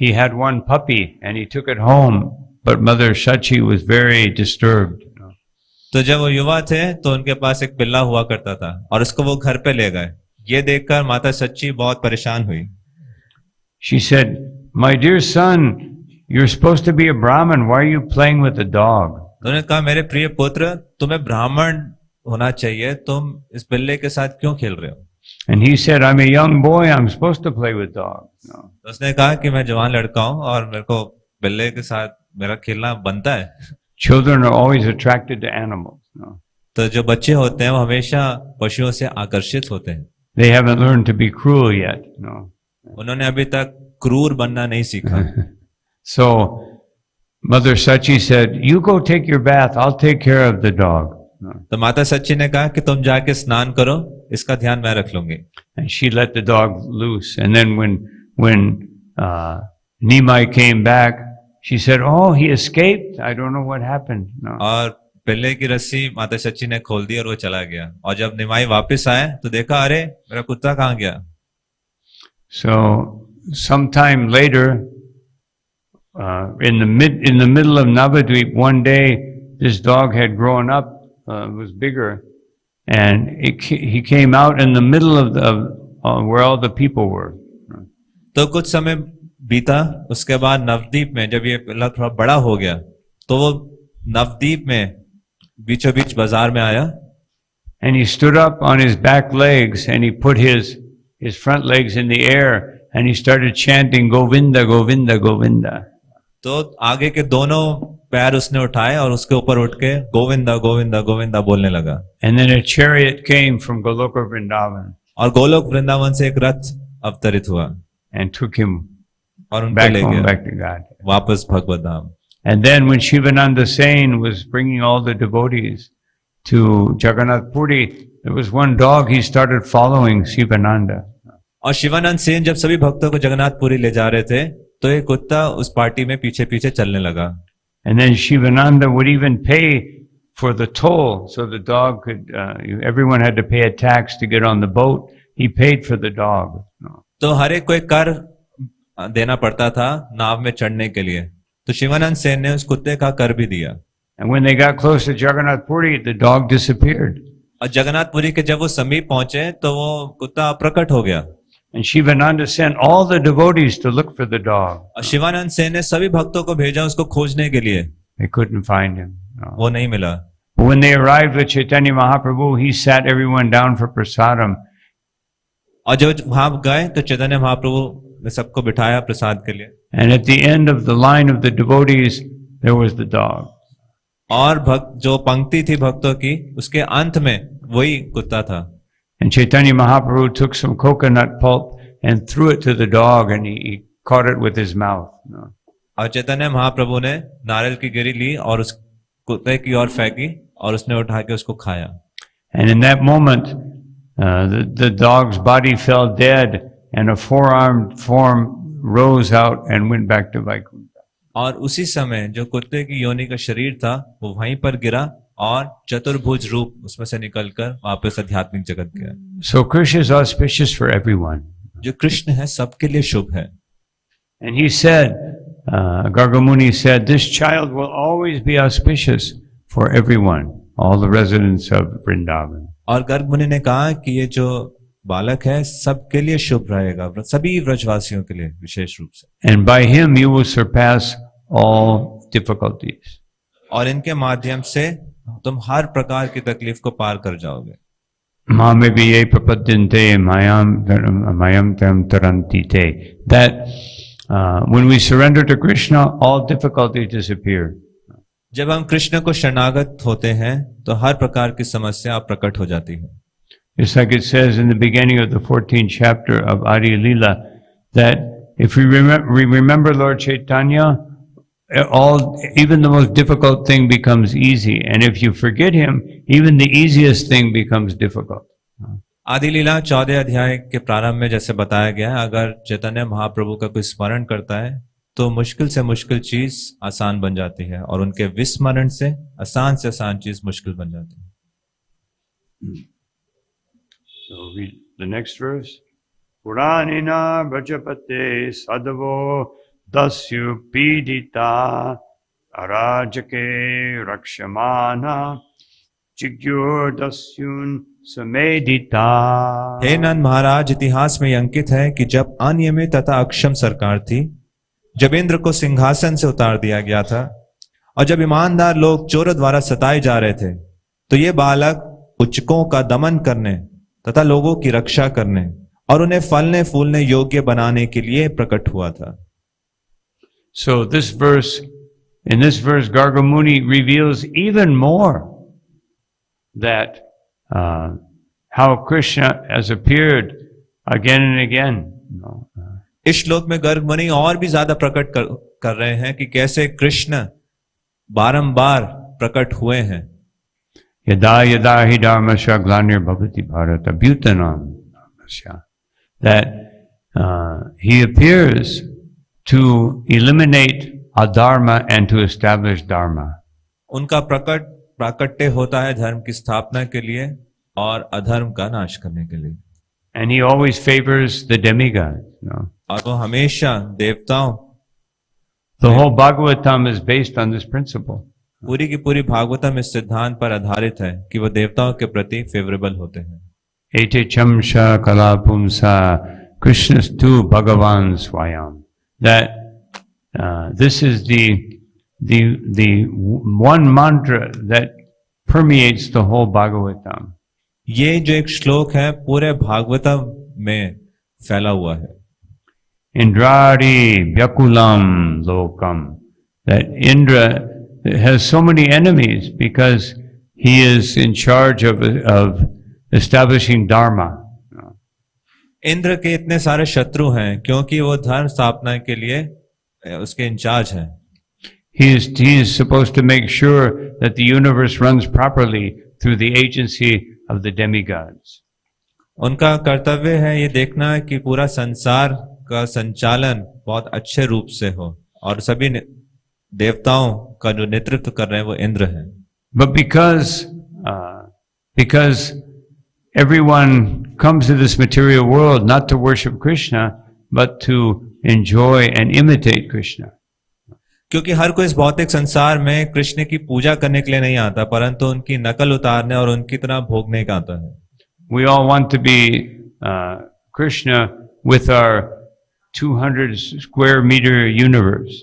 he had one puppy and he took it home, but Mother Shachi was very disturbed. तो जब वो युवा थे तो उनके पास एक पिल्ला हुआ करता था और उसको वो घर पे ले गए। ये देखकर माता सच्ची बहुत परेशान हुई। She said, "My dear son, you're supposed to be a Brahmin. Why are you playing with a dog?" उन्होंने कहा, मेरे प्रिय पुत्र, तुम्हें ब्राह्मण होना चाहिए, तुम इस बिल्ले के साथ क्यों खेल रहे हो? And he said, "I'm a young boy. I'm supposed to play with dogs." No. उसने कहा कि मैं जवान लड़का हूँ और मेरे को बिल्ले के साथ मेरा खेलना बनता है। Children are always attracted to animals. No. तो जो बच्चे होते हैं वो हमेशा पशुओं से आकर्षित होते हैं। They haven't learned to be cruel yet. No. उन्होंने अभी तक क्रूर बनना नहीं सीखा। So Mother Sachi said, "You go take your bath. I'll take care of the dog." No. तो माता सच्ची ने कहा कि तुम जाके स्नान करो, इसका ध्यान मैं रख लूंगी। And she let the dog loose. And then when Nimai came back, she said, "Oh, he escaped. I don't know what happened." No. और पिल्ले की रस्सी माता सच्ची ने खोल दी और वो चला गया। और जब निमाई वापस आए तो देखा, अरे मेरा कुत्ता कहाँ गया? So sometime later, in the middle of Navadvip, one day this dog had grown up, was bigger, and he came out in the middle of where all the people were. तो कुछ समय बीता, उसके बाद नवद्वीप में जब ये पिल्ला थोड़ा बड़ा हो गया तो वो नवद्वीप में बीचों बीच बाजार में आया। And he stood up on his back legs and he put his front legs in the air and he started chanting Govinda, Govinda, Govinda. तो आगे के दोनों पैर उसने उठाए और उसके ऊपर उठ के गोविंदा गोविंदा गोविंदा बोलने लगा। And then a chariot came from Goloka Vrindavan. और गोलोक वृंदावन से एक रथ अवतरित हुआ and took him और उनको back ले home, गया back to God. वापस भगवत धाम। And then when Shivananda Sain was bringing all the devotees to Jagannath Puri, there was one dog, he started following Shivananda. और शिवानंद सेन जब सभी भक्तों को जगन्नाथपुरी ले जा रहे थे तो एक कुत्ता उस पार्टी में पीछे पीछे चलने लगा। And then Shivananda would even pay for the toll, so the dog could, everyone had to pay a tax to get on the boat. He paid for the dog. तो हर एक को एक कर देना पड़ता था नाव में चढ़ने के लिए, तो शिवानंद सेन ने उस कुत्ते का कर भी दिया। And when they got close to Jagannath Puri, the dog disappeared. और जगन्नाथपुरी के जब वो समीप पहुंचे तो वो कुत्ता अप्रकट हो गया। And Shivananda sent all the devotees to look for the dog. और शिवानंद सेन ने सभी भक्तों को भेजा उसको खोजने के लिए, They couldn't find him. No. वो नहीं मिला। But when they arrived with Chaitanya Mahaprabhu, he sat everyone down for prasadam. और जब वहां गए तो चैतन्य महाप्रभु ने सबको बिठाया प्रसाद के लिए। And at the end of the line of the devotees, there was the dog. और भक्त जो पंक्ति थी भक्तों की, उसके अंत में वही कुत्ता था। And Chaitanya Mahaprabhu took some coconut pulp and threw it to the dog, and he caught it with his mouth. No. और चैतन्य महाप्रभु ने नारियल की गिरी ली और उस कुत्ते की ओर फेंकी और उसने उठा के उसको खाया। And in that moment, the dog's body fell dead, and a four-armed form rose out and went back to Vaikuntha. और उसी समय जो कुत्ते की योनि का शरीर था वो वहीं पर गिरा और चतुर्भुज रूप उसमें से निकलकर वापस आध्यात्मिक जगत गया। So Krishna is auspicious for everyone. जो कृष्ण है सबके लिए शुभ है। And he said, Gargamuni said, this child will always be auspicious for everyone, all the residents of Vrindavan. और गर्ग मुनि ने कहा कि ये जो बालक है सबके लिए शुभ रहेगा, सभी व्रजवासियों के लिए विशेष रूप से। And by him you will surpass all difficulties. और इनके माध्यम से तुम हर प्रकार की तकलीफ को पार कर जाओगे। Mamaviye prapadyante mayam tam taranti te. That when we surrender to Krishna, all difficulties disappear. जब हम कृष्ण को शरणागत होते हैं तो हर प्रकार की समस्या प्रकट हो जाती है। It's like it says in the beginning of the 14th chapter of Adi Lila that if we remember Lord Chaitanya, even the most difficult thing becomes easy, and if you forget him, even the easiest thing becomes difficult. आदि लीला 14 अध्याय के प्रारंभ में जैसे बताया गया है, अगर चैतन्य महाप्रभु का कोई स्मरण करता है तो मुश्किल से मुश्किल चीज आसान बन जाती है और उनके विस्मरण से आसान चीज मुश्किल बन जाती है। So read the next verse. Puranina Brajapate Sadavo Dasyu Pidita Arajake Rakshamana Chigyur Dasyun Samedita. हे नंद महाराज, इतिहास में अंकित है कि जब अनियमित तथा अक्षम सरकार थी, जब इंद्र को सिंहासन से उतार दिया गया था और जब ईमानदार लोग चोरों द्वारा सताए जा रहे थे, तो ये बालक उच्चकों का दमन करने तथा लोगों की रक्षा करने और उन्हें फलने फूलने योग्य बनाने के लिए प्रकट हुआ था। So in this verse, Gargamuni reveals even more that how Krishna has appeared again and again. इस श्लोक में गर्ग मुनि और भी ज्यादा प्रकट कर रहे हैं कि कैसे कृष्ण बारंबार प्रकट हुए हैं। Yada yada hi dharmasya glanir bhavati bharata bhutanam dharmasya. That he appears to eliminate adharma and to establish dharma. उनका प्राकट्य होता है धर्म की स्थापना के लिए और अधर्म का नाश करने के लिए। And he always favors the demigods. और वो हमेशा देवताओं, the whole Bhagavatam is based on this principle. पूरी की पूरी भागवतम इस सिद्धांत पर आधारित है कि वो देवताओं के प्रति फेवरेबल होते हैं। Ete chamsha kalapumsa Krishnastu Bhagavan Swayam. That this is the one mantra that permeates the whole Bhagavatam. ये जो एक श्लोक है पूरे भागवतम में फैला हुआ है। Indradi Vyakulam Lokam. That Indra has so many enemies because he is in charge of establishing dharma. Indra के इतने सारे शत्रु हैं क्योंकि वो धर्म स्थापना के लिए उसके इंचार्ज हैं। He is supposed to make sure that the universe runs properly through the agency of the demigods. उनका कर्तव्य है ये देखना कि पूरा संसार का संचालन बहुत अच्छे रूप से हो और सभी देवताओं का जो नेतृत्व कर रहे हैं वो इंद्र हैं। But because everyone comes to this material world not to worship Krishna but to enjoy and imitate Krishna. क्योंकि हर कोई इस भौतिक संसार में कृष्ण की पूजा करने के लिए नहीं आता, परंतु उनकी नकल उतारने और उनकी तरह भोगने का आता है। We all want to be Krishna with our 200 square meter universe.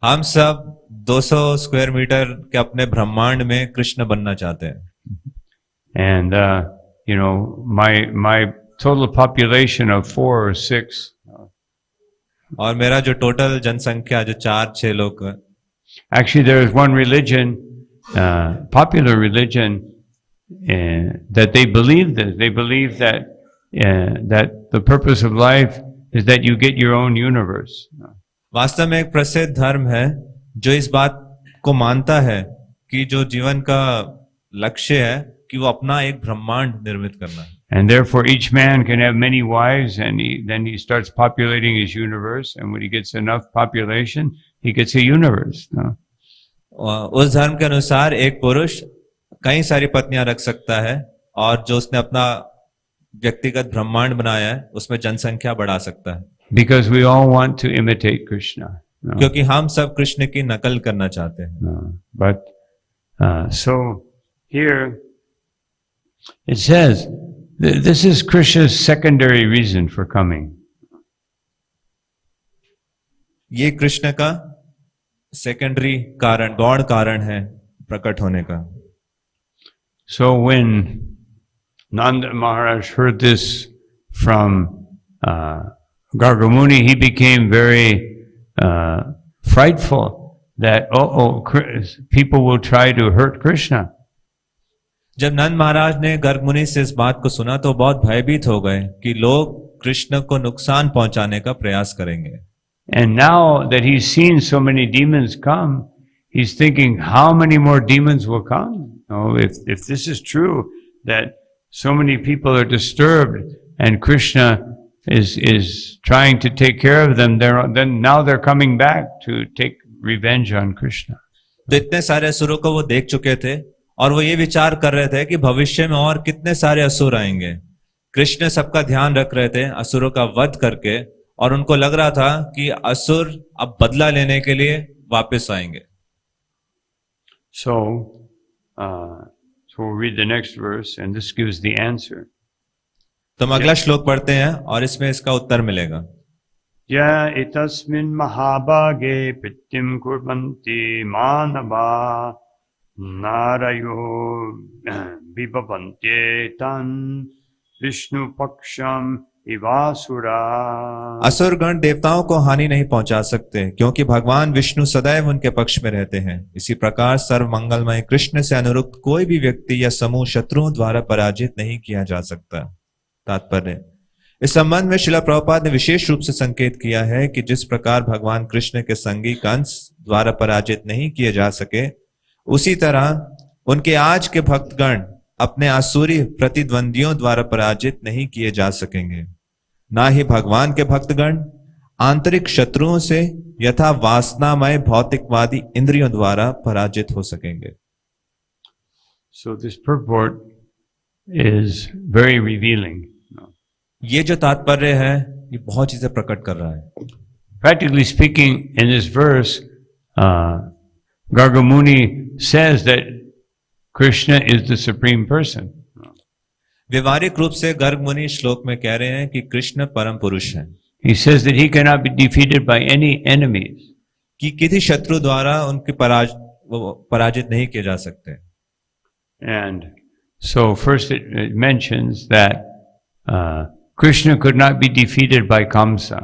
हम सब 200 स्क्वायर मीटर के अपने ब्रह्मांड में कृष्ण बनना चाहते हैं. And, my total population of 4 or 6. और मेरा जो टोटल जनसंख्या जो 4-6 लोग. Actually, there is one religion, popular religion, that they believe this. They believe that the purpose of life is that you get your own universe. वास्तव में एक प्रसिद्ध धर्म है जो इस बात को मानता है कि जो जीवन का लक्ष्य है कि वो अपना एक ब्रह्मांड निर्मित करना है. And therefore, each man can have many wives, and then he starts populating his universe. And when he gets enough population, he gets a universe. उस धर्म के अनुसार एक पुरुष कई सारी पत्नियां रख सकता है, और जो उसने अपना व्यक्तिगत ब्रह्मांड बनाया है उसमें जनसंख्या बढ़ा सकता है. Because we all want to imitate Krishna. क्योंकि हम सब कृष्ण की नकल करना चाहते हैं. But so here it says this is Krishna's secondary reason for coming. ये कृष्ण का सेकेंडरी कारण, गौण कारण है प्रकट होने का. So when Nanda Maharaj heard this from Gargamuni, he became very frightful that people will try to hurt Krishna. जब नंद महाराज ने गर्ग मुनि से इस बात को सुना तो बहुत भयभीत हो गए कि लोग कृष्ण को नुकसान पहुंचाने का प्रयास करेंगे. And now that he's seen so many demons come, he's thinking, how many more demons will come? If this is true, that so many people are disturbed and Krishna is trying to take care of them, then now they're coming back to take revenge on Krishna. तो इतने सारे असुरों को वो देख चुके थे और वो ये विचार कर रहे थे कि भविष्य में और कितने सारे असुर आएंगे. कृष्ण सबका ध्यान रख रहे थे असुरों का वध करके, और उनको लग रहा था कि असुर अब बदला लेने के लिए वापस आएंगे. So we'll read the next verse, and this gives the answer. तो हम अगला श्लोक पढ़ते हैं और इसमें इसका उत्तर मिलेगा. या एतस्मिन् महाभागे पित्तिं कुर्वन्ति मानवा नारयो विभवन्ते तन् विष्णु पक्षम इवासुरा. असुरगण देवताओं को हानि नहीं पहुंचा सकते क्योंकि भगवान विष्णु सदैव उनके पक्ष में रहते हैं. इसी प्रकार सर्व मंगलमय कृष्ण से अनुरुक्त कोई भी व्यक्ति या समूह शत्रुओं द्वारा पराजित नहीं किया जा सकता. तात्पर्य: इस संबंध में श्रील प्रभुपाद ने विशेष रूप से संकेत किया है कि जिस प्रकार भगवान कृष्ण के संगी कंस द्वारा पराजित नहीं किए जा सके, उसी तरह उनके आज के भक्तगण अपने आसुरी प्रतिद्वंदियों द्वारा पराजित नहीं किए जा सकेंगे. ना ही भगवान के भक्तगण आंतरिक शत्रुओं से यथा वासनामय भौतिकवादी इंद्रियों द्वारा पराजित हो सकेंगे. So this purport is very revealing. ये जो तात्पर्य है ये बहुत चीजें प्रकट कर रहा है. Practically speaking, in this verse, Gargamuni says that Krishna is the supreme person. व्यवहारिक रूप से गर्ग मुनि श्लोक में कह रहे हैं कि कृष्ण परम पुरुष हैं. He says that he cannot be defeated by any enemies. कि किसी शत्रु द्वारा उनके पराजित नहीं किए जा सकते. And so first it mentions that Krishna could not be defeated by Kamsa.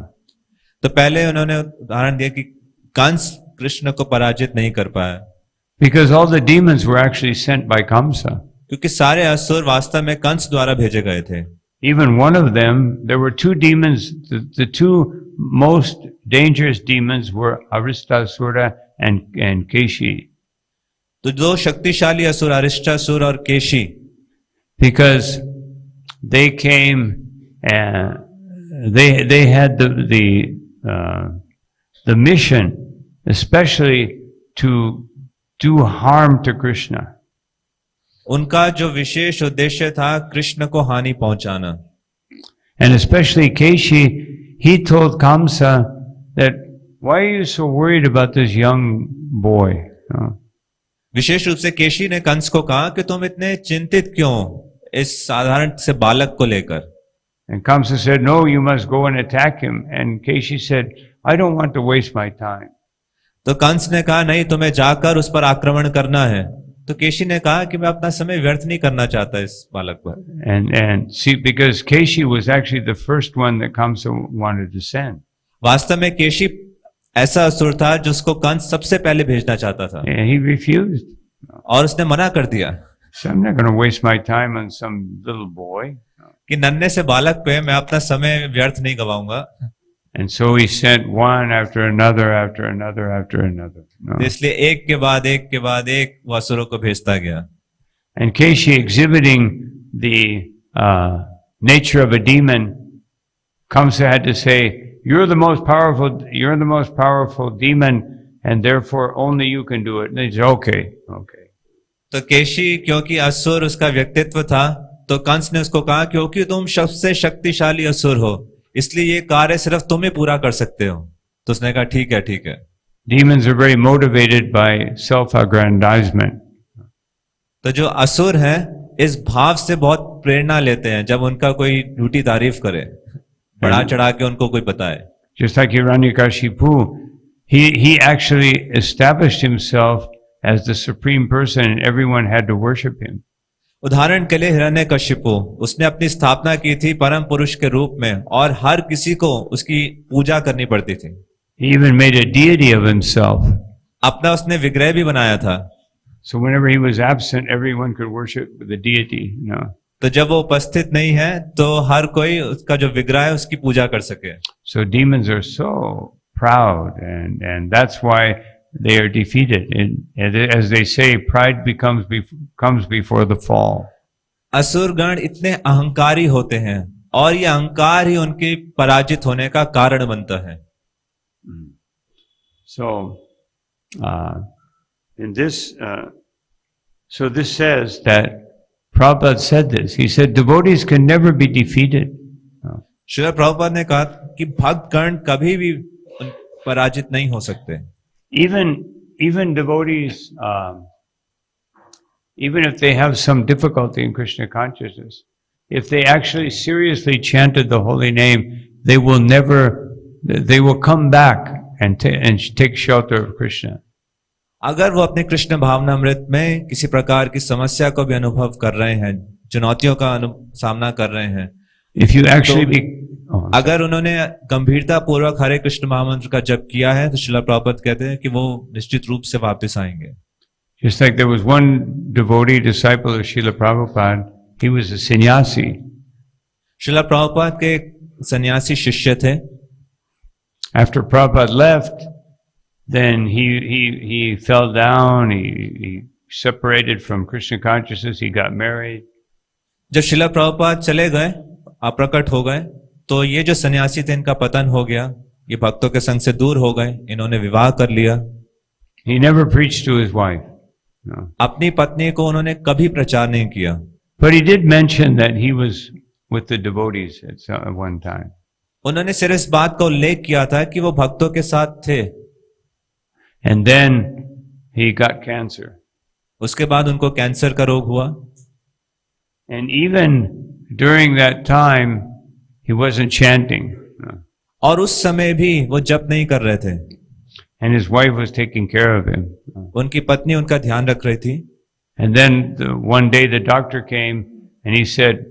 तो पहले उन्होंने उदाहरण दिया कि कंस कृष्ण को पराजित नहीं कर पाया. Because all the demons were actually sent by Kamsa. क्योंकि सारे असुर वास्तव में कंस द्वारा भेजे गए थे. Even one of them, there were two demons. The two most dangerous demons were Aristasura and Keshi. तो दो शक्तिशाली असुर अरिष्टासुर और केशी. Because they came and they had the mission, especially to do harm to Krishna. उनका जो विशेष उद्देश्य था कृष्ण को हानि पहुंचाना. And especially Keshi, he told Kamsa that why are you so worried about this young boy? विशेष रूप से केशी ने कंस को कहा कि तुम इतने चिंतित क्यों इस साधारण से बालक को लेकर. And Kamsa said, no, you must go and attack him. And Keshi said, I don't want to waste my time. तो कंस ने कहा नहीं, तुम्हें जाकर उस पर आक्रमण करना है। तो केशी ने कहा कि मैं अपना समय व्यर्थ नहीं करना चाहता इस बालक पर। And see, because Keshi was actually the first one that Kamsa wanted to send. वास्तव में केशी ऐसा असुर था जिसको कंस सबसे पहले भेजना चाहता था। And he refused. और उसने मना कर दिया। So I'm not going to waste my time on some little boy. कि नन्हे से बालक पे मैं अपना समय व्यर्थ नहीं गवाऊंगा। And so he sent one after another, after another, after another. No? इसलिए एक के बाद एक वो असुरों को भेजता गया। And Keshi, exhibiting the nature of a demon, Kamsa had to say, you're the most powerful demon, and therefore only you can do it. And he said, okay. तो केशी क्योंकि असुर उसका व्यक्तित्व था, तो कंस ने उसको कहा क्योंकि तुम सबसे शक्तिशाली असुर हो, इसलिए ये कार्य सिर्फ तुम ही पूरा कर सकते हो। तो उसने कहा ठीक है। Demons are very motivated by self-aggrandizement. तो जो असुर हैं इस भाव से बहुत प्रेरणा लेते हैं जब उनका कोई झूठी तारीफ करे, बढ़ा चढ़ा के उनको कोई बताए। Just like Hiranyakashipu, he actually established himself as the supreme person, and everyone had to worship him. उदाहरण के लिए हिरण्यकशिपु, उसने अपनी स्थापना की थी परम पुरुष के रूप में और हर किसी को उसकी पूजा करनी पड़ती थी। He even made a deity of himself. अपना उसने विग्रह भी बनाया था। So whenever he was absent, everyone could worship the deity. तो जब वो उपस्थित नहीं है तो हर कोई उसका जो विग्रह है उसकी पूजा कर सके। So demons are so proud, and that's why they are defeated. And as they say, pride comes before the fall. असुर गण इतने अहंकारी होते हैं और ये अहंकार ही उनके पराजित होने का कारण बनता है। So in this, so this says that Prabhupada said this. He said devotees can never be defeated. Srila Prabhupada ने कहा कि भक्त गण कभी भी पराजित नहीं हो सकते। Even devotees, even if they have some difficulty in Krishna consciousness, if they actually seriously chanted the holy name, they will come back and take shelter of Krishna. अगर वो अपने कृष्ण भावनामृत में किसी प्रकार की समस्या को भी अनुभव कर रहे हैं, चुनौतियों का सामना कर रहे हैं, if you actually अगर उन्होंने गंभीरता पूर्वक हरे कृष्ण महामंत्र का जप किया है तो श्रील प्रभुपाद कहते हैं कि वो निश्चित रूप से वापस आएंगे। Just like there was one devotee disciple of Srila Prabhupada, he was a sannyasi. Srila Prabhupada के सन्यासी शिष्य थे। After Prabhupada left, then he fell down. He separated from Krishna consciousness. He got married. जब श्रील प्रभुपाद चले गए, अप्रकट हो गए, तो ये जो सन्यासी थे इनका पतन हो गया, ये भक्तों के संग से दूर हो गए, इन्होंने विवाह कर लिया। He never preached to his wife. No. अपनी पत्नी को उन्होंने कभी प्रचार नहीं किया। But he did mention that he was with the devotees at one time. उन्होंने सिर्फ इस बात का उल्लेख किया था कि वो भक्तों के साथ थे। And then he got cancer. उसके बाद उनको कैंसर का रोग हुआ। And even during that time, he wasn't chanting. और उस समय भी वो जप नहीं कर रहे थे। And his wife was taking care of him. उनकी पत्नी उनका ध्यान रख रही थी। And then one day the doctor came and he said,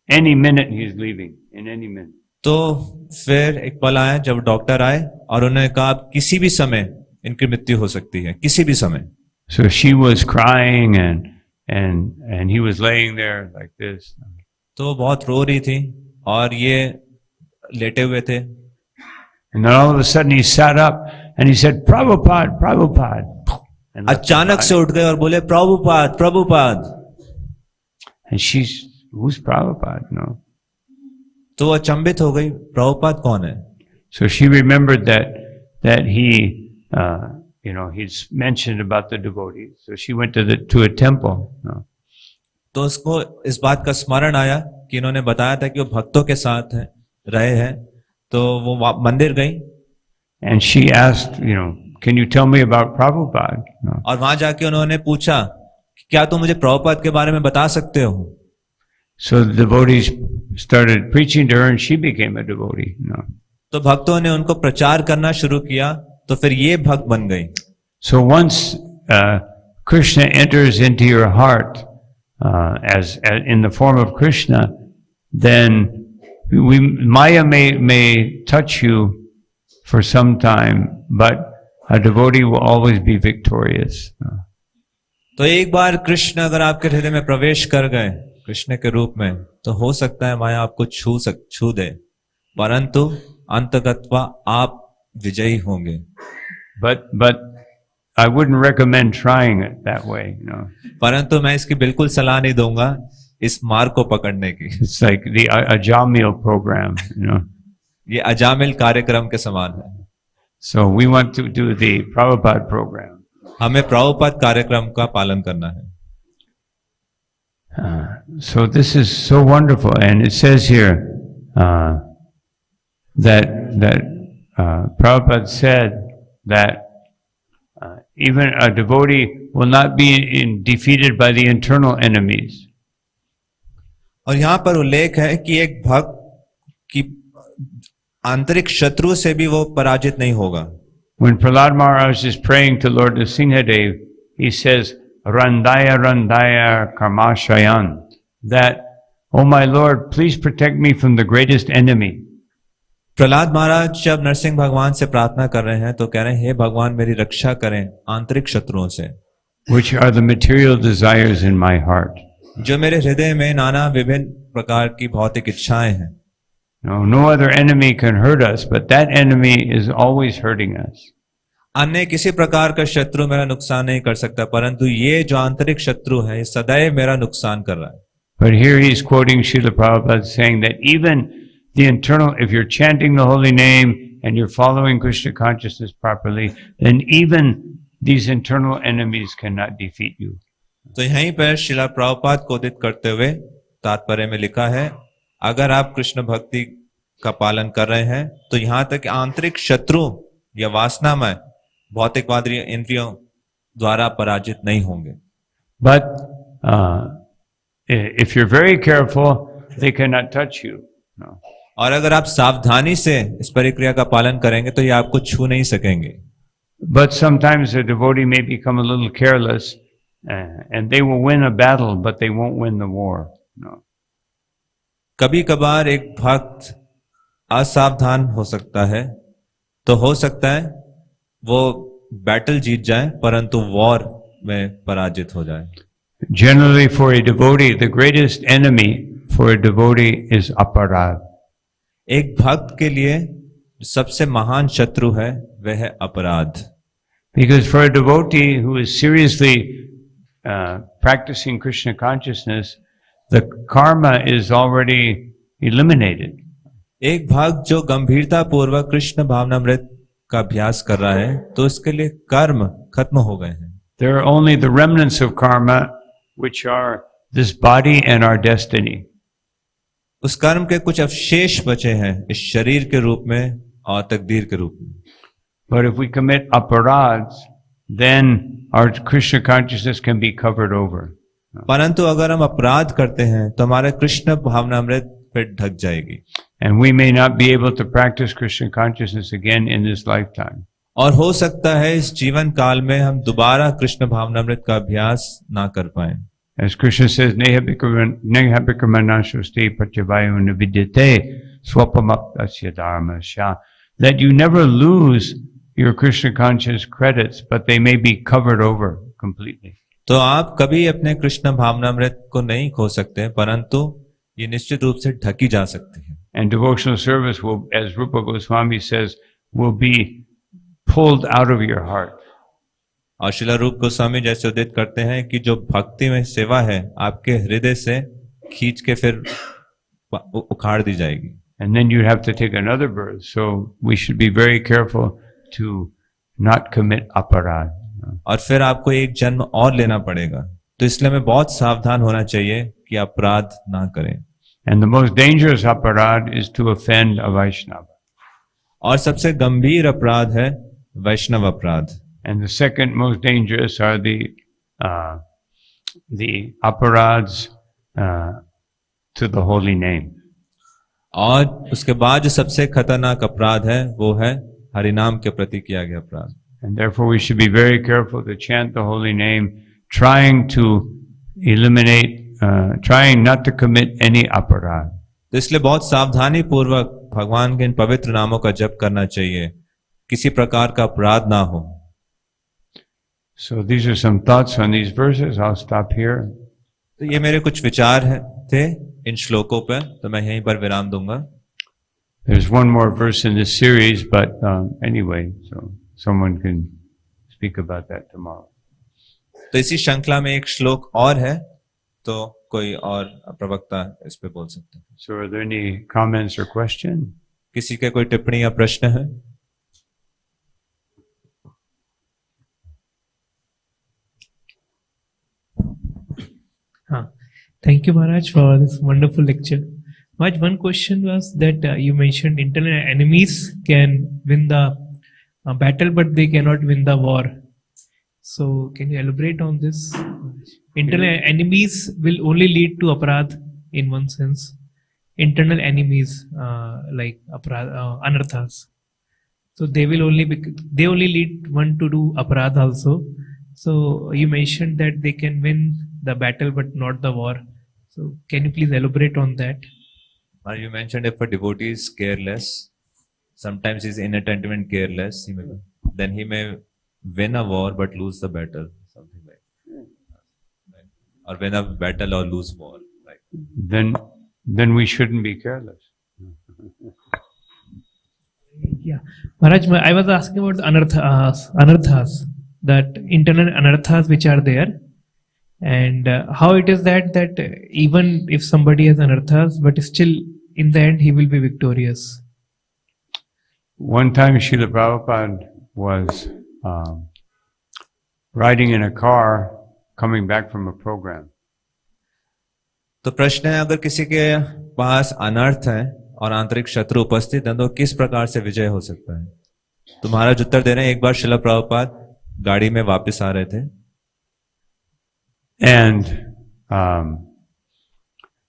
any minute he is leaving, in any minute. तो फिर एक पल आया जब डॉक्टर आए और उन्होंने कहा किसी भी समय इनकी मृत्यु हो सकती है, किसी भी समय। So she was crying and he was laying there like this. तो बहुत रो रही थी और ये लेटे हुए थे। And then all of a sudden he sat up and he said, Prabhupada, Prabhupada. अचानक से उठ गए और बोले Prabhupada, Prabhupada. And she's, who's Prabhupada? No. तो अचंभित हो गई, प्रभुपाद कौन है? So she remembered that he, he's mentioned about the devotees. So she went to a temple. No. तो उसको इस बात का स्मरण आया कि इन्होंने बताया था कि वो भक्तों के साथ रहे हैं, तो वो मंदिर गई। And she asked, can you tell me about Prabhupada? No. और वहां जाके उन्होंने पूछा कि क्या तुम मुझे प्रभुपाद के बारे में बता सकते हो? So the devotees started preaching to her and she became a devotee. तो भक्तों ने उनको प्रचार करना शुरू किया, तो फिर ये भक्त बन गई। So once Krishna enters into your heart as in the form of Krishna, then Maya may touch you for some time, but a devotee will always be victorious. तो एक बार कृष्ण अगर आपके हृदय में प्रवेश कर गए कृष्ण के रूप में, तो हो सकता है माया आपको छू दे, परंतु अंतगत्वा आप विजयी होंगे। But I wouldn't recommend trying it that way. परंतु मैं इसकी बिल्कुल सलाह नहीं दूंगा इस मार्ग को पकड़ने की। It's like the Ajamil program. ये अजामिल कार्यक्रम के समान है। So we want to do the Prabhupada program. हमें प्रभुपाद कार्यक्रम का पालन करना है। So this is so wonderful, and it says here that Prabhupada said that even a devotee will not be defeated by the internal enemies. और यहाँ पर उल्लेख है कि एक भक्त की आंतरिक शत्रु से भी वो पराजित नहीं होगा। When Prahlad Maharaj is praying to Lord Nrsimhadev, he says, Randaya Randaya Karmashayan, that, oh my Lord, please protect me from the greatest enemy. Prahlad महाराज जब नरसिंह भगवान से प्रार्थना कर रहे हैं तो कह रहे हैं, हे भगवान मेरी रक्षा करें आंतरिक शत्रुओं से, which are the material desires in my heart. जो मेरे हृदय में नाना विभिन्न प्रकार की भौतिक इच्छाएं हैं। No other enemy can hurt us, but that enemy is always hurting us. अन्य किसी प्रकार का शत्रु मेरा नुकसान नहीं कर सकता, परंतु ये जो आंतरिक शत्रु है सदैव मेरा नुकसान कर रहा है। But here he is quoting Srila Prabhupada saying that even the internal, if you're chanting the holy name and you're following Krishna consciousness properly, then even these internal enemies cannot defeat you. तो यहीं पर श्रीला प्रभुपाद को उदित करते हुए तात्पर्य में लिखा है, अगर आप कृष्ण भक्ति का पालन कर रहे हैं तो यहां तक आंतरिक शत्रु या वासनामय भौतिकवादी इंद्रियों द्वारा पराजित नहीं होंगे। But if you're very careful, they cannot touch you. No. और अगर आप सावधानी से इस प्रक्रिया का पालन करेंगे तो ये आपको छू नहीं सकेंगे। But sometimes a devotee may become a little careless, and they will win a battle, but they won't win the war. No. कभी कभार एक भक्त असावधान हो सकता है, तो हो सकता है वो बैटल जीत जाए परंतु वॉर में पराजित हो जाए। Generally, for a devotee, the greatest enemy for a devotee is aparad. एक भक्त के लिए सबसे महान शत्रु है वह है अपराध। Because for a devotee who is seriously practicing Krishna consciousness, the karma is already eliminated. एक भक्त जो गंभीरता पूर्वक कृष्ण भावनामृत का अभ्यास कर रहा है तो उसके लिए कर्म खत्म हो गए हैं। There are only the remnants of karma, which are this body and our destiny. उस कर्म के कुछ अवशेष बचे हैं इस शरीर के रूप में और तकदीर के रूप में। But if we commit aparads, then our Krishna consciousness can be covered over. परंतु अगर हम अपराध करते हैं तो हमारा कृष्ण भावनामृत फिर ढक जाएगी। And we may not be able to practice Krishna consciousness again in this lifetime. और हो सकता है इस जीवन काल में हम दोबारा कृष्ण भावनामृत का अभ्यास ना कर पाए। As Krishna says, neha bhikramanashasti pratyavayo nividyate swapamaptasya dharmasya, that you never lose your Krishna conscious credits, but they may be covered over completely. तो आप कभी अपने कृष्ण भावनामृत को नहीं खो सकते, परंतु ये निश्चित रूप से ढकी जा सकती है। And devotional service will, as Rupa Goswami says, will be pulled out of your heart. और श्रीला रूप गोस्वामी जैसे उदित करते हैं कि जो भक्ति में सेवा है आपके हृदय से खींच के फिर उखाड़ दी जाएगी। And then you have to take another birth. So we should be very careful to not commit aparad. और फिर आपको एक जन्म और लेना पड़ेगा, तो इसलिए हमें बहुत सावधान होना चाहिए कि अपराध ना करें। And the most dangerous aparad is to offend a Vaishnava. और सबसे गंभीर अपराध है वैष्णव अपराध। And the second most dangerous are the aparads to the holy name. और उसके बाद जो सबसे खतरनाक अपराध है वो है हरिनाम के प्रति किया गया अपराध. And therefore we should be very careful to chant the holy name, trying to eliminate, trying not to commit any aparad. तो इसलिए बहुत सावधानी पूर्वक भगवान के इन पवित्र नामों का जप करना चाहिए, किसी प्रकार का अपराध ना हो. So these are some thoughts on these verses. I'll stop here. तो ये मेरे कुछ विचार थे इन श्लोकों पर, तो मैं यहीं पर विराम दूंगा. There's one more verse in this series, but anyway, so someone can speak about that tomorrow. तो इसी श्रृंखला में एक श्लोक और है, तो कोई और प्रवक्ता इस पे बोल सकते हैं. So are there any comments or questions? किसी के कोई टिप्पणी या प्रश्न है? Thank you, Maharaj, for this wonderful lecture. Maharaj, one question was that you mentioned internal enemies can win the battle, but they cannot win the war. So, can you elaborate on this? Internal enemies will only lead to aparadh in one sense. Internal enemies like anarthas. So they will they only lead one to do aparadh also. So you mentioned that they can win the battle but not the war. So can you please elaborate on that? You mentioned if a devotee is careless, sometimes he's inattentive and careless, then he may win a war but lose the battle, something like that. Or win a battle or lose war. Like. Then we shouldn't be careless. Yeah, Maharaj, I was asking about the anarthas, that internal anarthas which are there. And how it is that even if somebody has anarthas, but still in the end he will be victorious. One time Srila Prabhupada was riding in a car coming back from a program. तो प्रश्न है, अगर किसी के पास अनर्थ है और आंतरिक शत्रु उपस्थित है तो किस प्रकार से विजय हो सकता है? तो महाराज उत्तर दे रहे हैं, एक बार श्रील प्रभुपाद गाड़ी में वापस आ रहे थे. And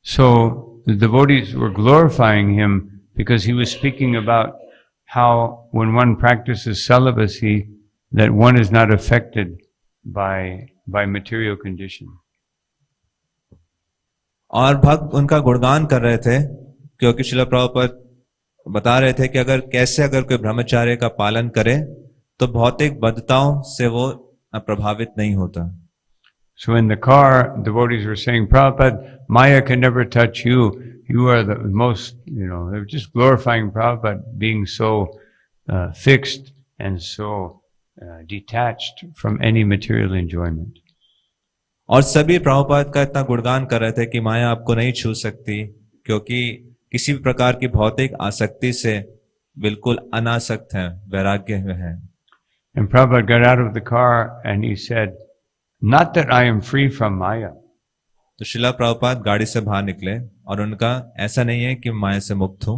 so the devotees were glorifying him because he was speaking about how when one practices celibacy that one is not affected by material condition. और भक्त उनका गुणगान कर रहे थे क्योंकि श्रील प्रभुपाद बता रहे थे कि अगर कोई ब्रह्मचर्य का पालन करे तो भौतिक बद्धताओं से वो प्रभावित नहीं होता. So in the car, devotees were saying, Prabhupada, Maya can never touch you. You are the most, they were just glorifying Prabhupada being so fixed and so detached from any material enjoyment. और सभी प्रभुपाद का इतना गुणगान कर रहे थे कि माया आपको नहीं छू सकती क्योंकि किसी भी प्रकार की भौतिक आसक्ति से बिल्कुल अनासक्त हैं, वैराग्य में हैं. And Prabhupada got out of the car and he said, Not that I am free from Maya. तो श्रील प्रभुपाद गाड़ी से बाहर निकले और उनका ऐसा नहीं है कि माया से मुक्त हूं.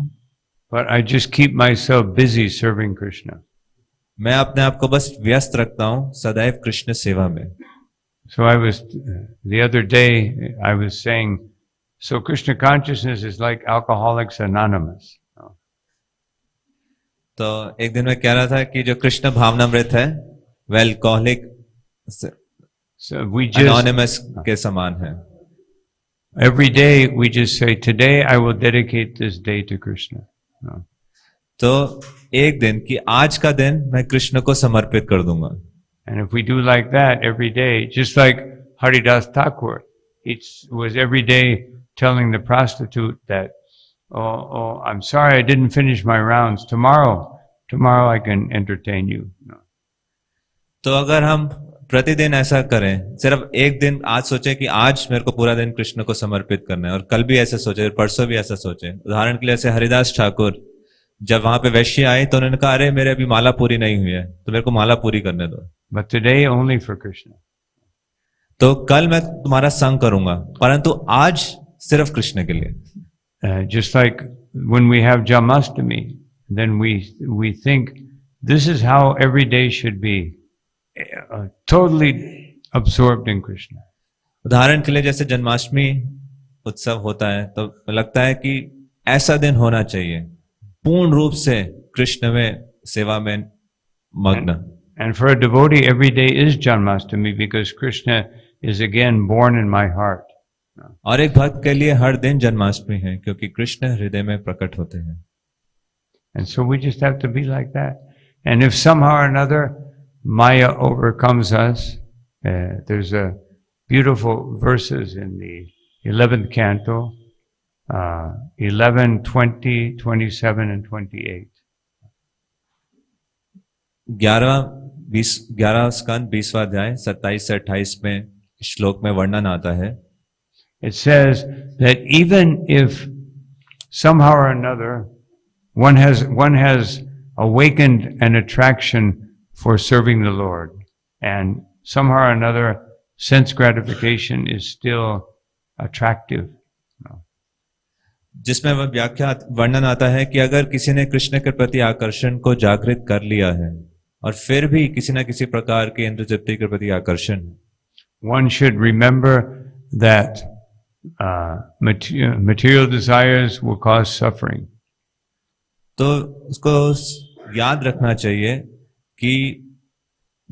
But I just keep myself busy serving Krishna. मैं अपने आप को बस व्यस्त रखता हूं सदैव कृष्ण सेवा में. So I was, the other day, I was saying, so Krishna consciousness is like Alcoholics Anonymous. तो एक दिन मैं कह रहा था कि जो कृष्ण भावनामृत है वह अल्कोहलिक Anonymous के समान है. Every day we just say, today I will dedicate this day to Krishna. तो एक दिन कि आज का दिन मैं कृष्ण को समर्पित कर दूंगा. And if we do like that every day, just like Haridas Thakur, it was every day telling the prostitute that, oh, I'm sorry I didn't finish my rounds. Tomorrow I can entertain you. तो अगर हम प्रतिदिन ऐसा करें, सिर्फ एक दिन आज सोचे कि आज मेरे को पूरा दिन कृष्ण को समर्पित करना है और कल भी ऐसा सोचे, परसों भी ऐसा सोचे. उदाहरण के लिए ऐसे हरिदास ठाकुर जब वहां पे वैश्य आई तो उन्होंने कहा, अरे मेरे अभी माला पूरी नहीं हुई है तो मेरे को माला पूरी करने दो. But today only for Krishna. तो कल मैं तुम्हारा संग करूंगा परंतु आज सिर्फ कृष्ण के लिए. Just like when we have Jamashtami, then we think this is how every day should be, totally absorbed in Krishna. उदाहरण के लिए जैसे जन्माष्टमी उत्सव होता है तो लगता है कि ऐसा दिन होना चाहिए पूर्ण रूप से कृष्ण में सेवा में मग्न. And for a devotee, every day is Janmashtami because Krishna is again born in my heart. और एक भक्त के लिए हर दिन जन्माष्टमी है क्योंकि कृष्ण हृदय में प्रकट होते हैं. And so we just have to be like that. And if somehow or another Maya overcomes us, there's a beautiful verses in the 11th canto, 11, 20, 27 and 28. 11 स्कंद 20वां अध्याय 27 से 28 में श्लोक में वर्णन आता है. It says that even if somehow or another one has awakened an attraction for serving the Lord, and somehow or another sense gratification is still attractive. जिसमें वह व्याख्या वर्णन आता है कि अगर किसी ने कृष्ण के प्रति आकर्षण को जागृत कर लिया है और फिर भी किसी न किसी प्रकार के इंद्र तृप्ति के प्रति आकर्षण, one should remember that material desires will cause suffering. तो उसको याद रखना चाहिए कि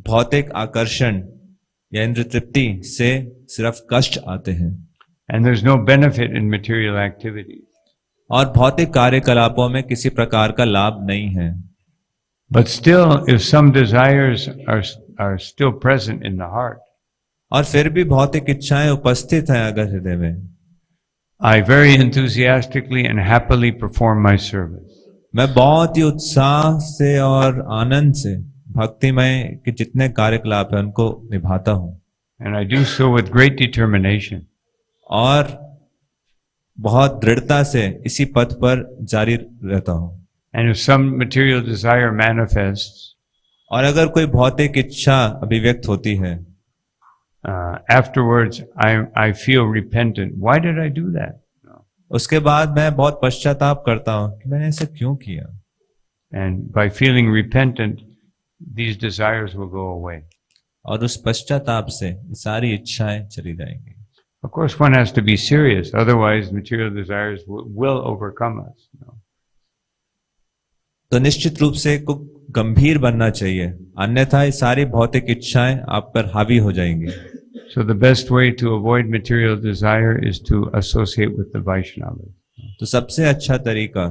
भौतिक आकर्षण या इंद्र तृप्ति से सिर्फ कष्ट आते हैं. And there's no benefit in material activity. और भौतिक कार्यकलापों में किसी प्रकार का लाभ नहीं है. But still, if some desires are still present in the heart, और फिर भी भौतिक इच्छाएं उपस्थित हैं अगर हृदय में, I very enthusiastically and happily perform my service. मैं बहुत ही उत्साह से और आनंद से भक्तिमय के जितने कार्यकलाप हैं उनको निभाता हूं. And I do so with great determination. और बहुत दृढ़ता से इसी पथ पर जारी रहता हूं. And if some material desire manifests, और अगर कोई भौतिक इच्छा अभिव्यक्त होती है, afterwards I feel repentant. Why did I do that? उसके बाद मैं बहुत पश्चाताप करता हूं कि मैंने ऐसा क्यों किया. And by feeling repentant, these desires will go away. और उस पश्चाताप से सारी इच्छाएं चली जाएंगी. Of course, one has to be serious, otherwise material desires will overcome us. तो निश्चित रूप से गंभीर बनना चाहिए, अन्यथा ये सारी भौतिक इच्छाएं आप पर हावी हो जाएंगी. So the best way to avoid material desire is to associate with the Vaishnavas. तो सबसे अच्छा तरीका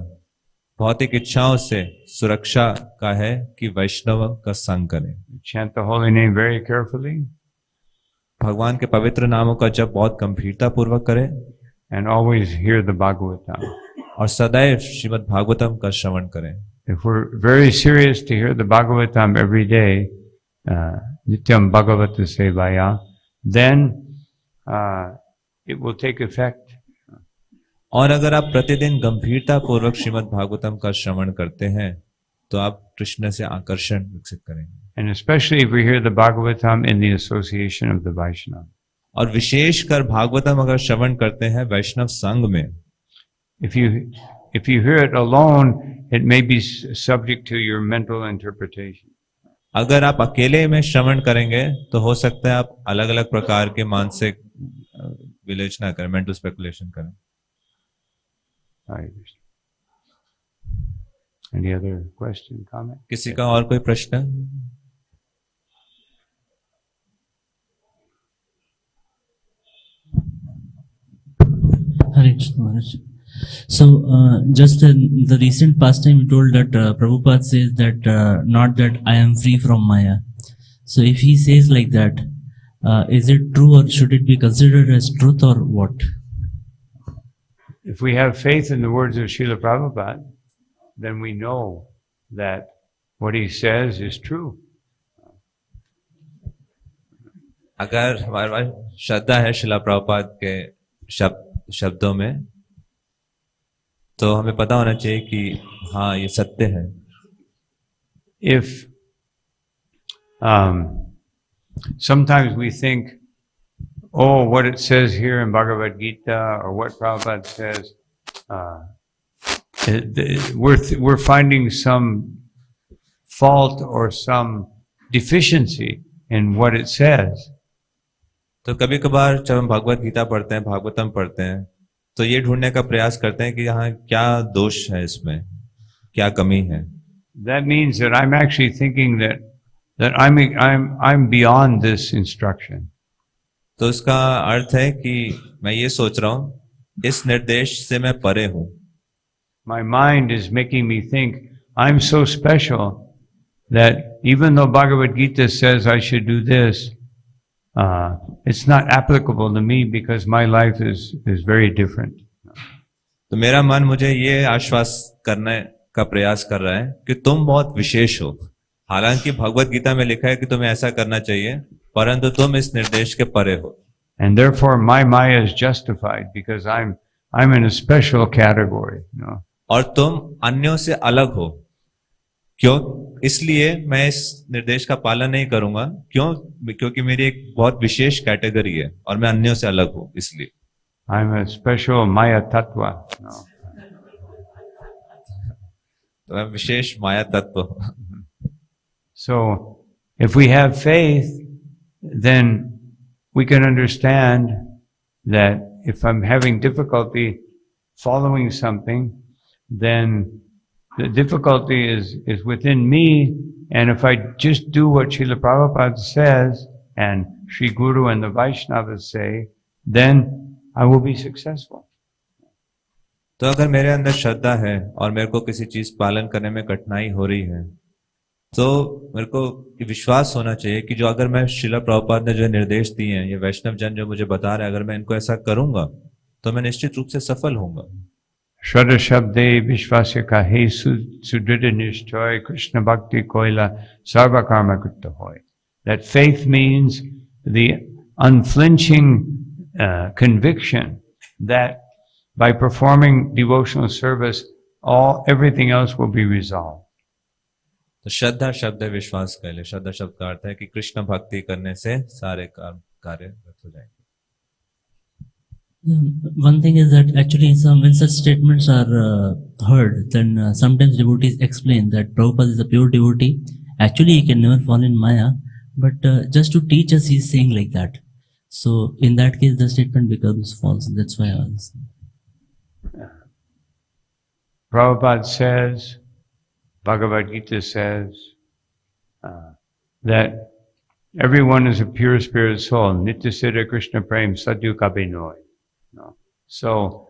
भौतिक इच्छाओं से सुरक्षा का है कि वैष्णव का संग करें. Chant the holy name very carefully. भगवान के पवित्र नामों का जप बहुत गंभीरता पूर्वक करें. And always hear the Bhagavatam. और सदैव श्रीमद् भागवतम का श्रवण करें. If we're very serious to hear the Bhagavatam every day, Nityam Bhagavata Sevaya, then it will take effect. और अगर आप प्रतिदिन गंभीरता पूर्वक श्रीमद् भागवतम का श्रवण करते हैं तो आप कृष्ण से आकर्षण विकसित करेंगे. And especially if we hear the Bhagavatam in the association of the Vaishnava. और विशेषकर भागवतम अगर श्रवण करते हैं वैष्णव संघ में. If you hear it alone, it may be subject to your mental interpretation. अगर आप अकेले में श्रवण करेंगे तो हो सकता है आप अलग अलग प्रकार के मानसिक विवेचना करें, मेंटल स्पेकुलेशन करें. Any other question, comment? किसी का और कोई प्रश्न? Hare Krishna Maharaj. So, just the recent pastime you told that Prabhupada says that not that I am free from Maya. So, if he says like that, is it true or should it be considered as truth or what? If we have faith in the words of Srila Prabhupada, then we know that what he says is true. अगर हमारे पास श्रद्धा है श्रीला प्रभुपाद के शब्दों में तो हमें पता होना चाहिए कि हाँ ये सत्य है. If sometimes we think, oh, what it says here in Bhagavad Gita or what Prabhupada says, we're finding some fault or some deficiency in what it says. तो कभी कभार जब हम भगवत गीता पढ़ते हैं, भागवतम पढ़ते हैं, तो ये ढूंढने का प्रयास करते हैं कि यहाँ क्या दोष है, इसमें क्या कमी है. That means that I'm actually thinking that I'm beyond this instruction. तो इसका अर्थ है कि मैं ये सोच रहा हूँ इस निर्देश से मैं परे हूँ. My mind is making me think I'm so special that even though Bhagavad Gita says I should do this, it's not applicable to me because my life is very different. तो मेरा मन मुझे ये आश्वास करने का प्रयास कर रहा है कि तुम बहुत विशेष हो. हालांकि भगवत गीता में लिखा है कि तुम्हें ऐसा करना चाहिए, परंतु तुम इस निर्देश के परे हो. And therefore my Maya is justified because I'm in a special category. और तुम अन्यों से अलग हो. क्यों? इसलिए मैं इस निर्देश का पालन नहीं करूंगा. क्यों? क्योंकि मेरी एक बहुत विशेष कैटेगरी है और मैं अन्यों से अलग हूं. इसलिए I'm a special Maya Tattva. तो मैं विशेष माया तत्व हूं. So if we have faith, then we can understand that if I'm having difficulty following something, then the difficulty is within me, and if I just do what Srila Prabhupada says and Sri Guru and the Vaishnavas say, then I will be successful. तो अगर मेरे अंदर श्रद्धा है और मेरे को किसी चीज पालन करने में कठिनाई हो रही है, तो मेरे को विश्वास होना चाहिए कि जो अगर मैं श्रीला प्रभुपाद ने जो निर्देश दिए हैं, ये वैष्णव जन जो मुझे बता रहे हैं, अगर मैं इनको ऐसा करूंगा तो मैं निश्चित रूप से सफल होऊंगा. Shraddha Shabde Vishwasya Kahe Sudrida Nishtoy Krishna Bhakti Koila Sarva Karma Krita Hoy. That faith means the unflinching conviction that by performing devotional service, everything else will be resolved. तो श्रद्धा शब्द है विश्वास का. लिए श्रद्धा शब्द का अर्थ है कि कृष्ण भक्ति करने से सारे कार्य व्यर्थ हो जाएंगे. One thing is that actually when such statements are heard, then sometimes devotees explain that Prabhupada is a pure devotee. Actually, he can never fall in Maya, but just to teach us, he is saying like that. So in that case, the statement becomes false. That's why I was saying. Prabhupada says, Bhagavad Gita says, that everyone is a pure spirit soul. Nitya Siddha Krishna Prem Sadhu Kabinoy. So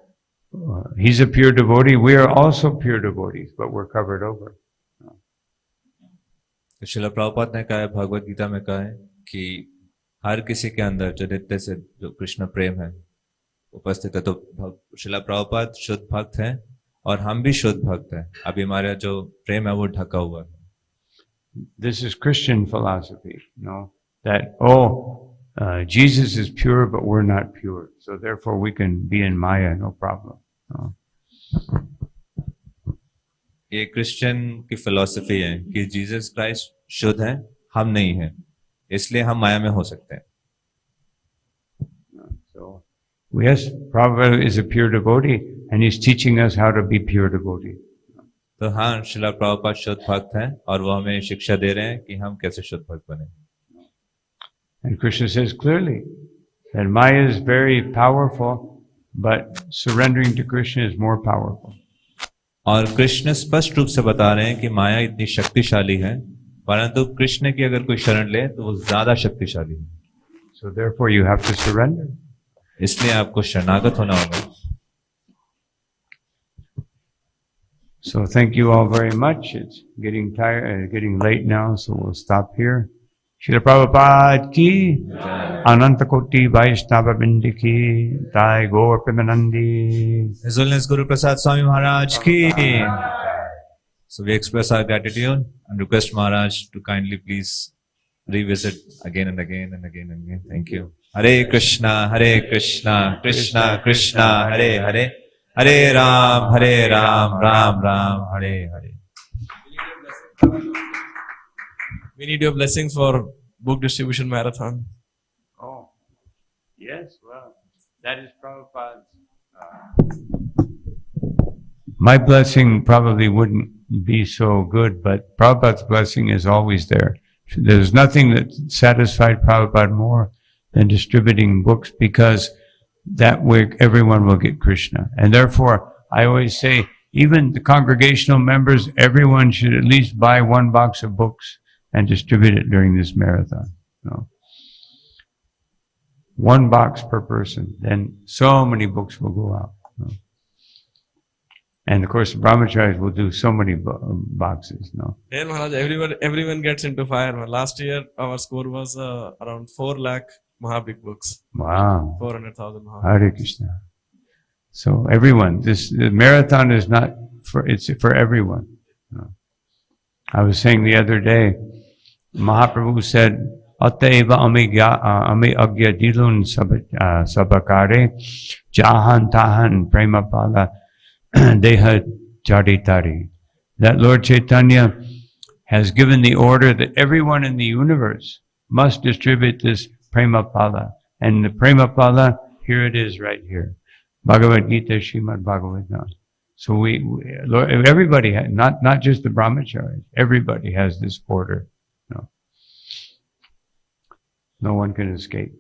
he's a pure devotee. We are also pure devotees, but we're covered over. Srila Prabhupada ने कहा है, भगवत गीता में कहा है कि हर किसी के अंदर जो नित्य से जो कृष्ण प्रेम है उपस्थित है. तो श्रील प्रभुपाद शुद्ध भक्त हैं और हम भी शुद्ध भक्त हैं. अभी हमारा जो प्रेम है वो ढका हुआ है. This is Christian philosophy, that Jesus is pure, but we're not pure. So therefore we can be in Maya, no problem. ये क्रिश्चियन की फिलॉसफी है कि जीसस क्राइस्ट शुद्ध है, हम नहीं हैं, इसलिए हम माया में हो सकते हैं. So yes, Prabhupada is a pure devotee and he's teaching us how to be pure devotee. तो हाँ, श्रील प्रभुपाद शुद्ध भक्त हैं और वो हमें शिक्षा दे रहे हैं कि हम कैसे शुद्ध भक्त बने. And Krishna says clearly that Maya is very powerful, but surrendering to Krishna is more powerful. और कृष्ण स्पष्ट रूप से बता रहे हैं कि माया इतनी शक्तिशाली है, परंतु कृष्ण की अगर कोई शरण ले तो वो ज्यादा शक्तिशाली है. So therefore you have to surrender. इसलिए आपको शरणागत होना होगा. So thank you all very much. It's getting late now, so we'll stop here. Srila Prabhupada ki, Ananta Koti Vaishnava Bindi ki, Jai Gaur Premanandi. His Holiness Guru Prasad Swami Maharaj ki. So we express our gratitude and request Maharaj to kindly please revisit again and again and again and again. Thank you. Hare Krishna, Krishna Krishna, Hare Hare, Hare Ram, Ram Ram, Hare Hare. We need your blessings for book distribution marathon. Oh, yes, well, that is Prabhupada's. My blessing probably wouldn't be so good, but Prabhupada's blessing is always there. There's nothing that satisfied Prabhupada more than distributing books, because that way everyone will get Krishna. And therefore, I always say, even the congregational members, everyone should at least buy 1 box of books and distribute it during this marathon. You know. 1 box per person, then so many books will go out. You know. And of course, the brahmacharis will do so many boxes. No. Here, Maharaj, everyone gets into fire. Last year, our score was around 4 lakh Mahabig books. Wow. 400,000 Mahabig. Hare Krishna. So everyone, the marathon is not for, it's for everyone. No. I was saying the other day, Mahaprabhu said, Ateva ami agya dilun sabakare jahan tahan premapala deha jaritari. That Lord Chaitanya has given the order that everyone in the universe must distribute this premapala. And the premapala, here it is right here. Bhagavad Gita, Srimad Bhagavatam. So Lord, everybody, not just the brahmacharis, everybody has this order. No one can escape.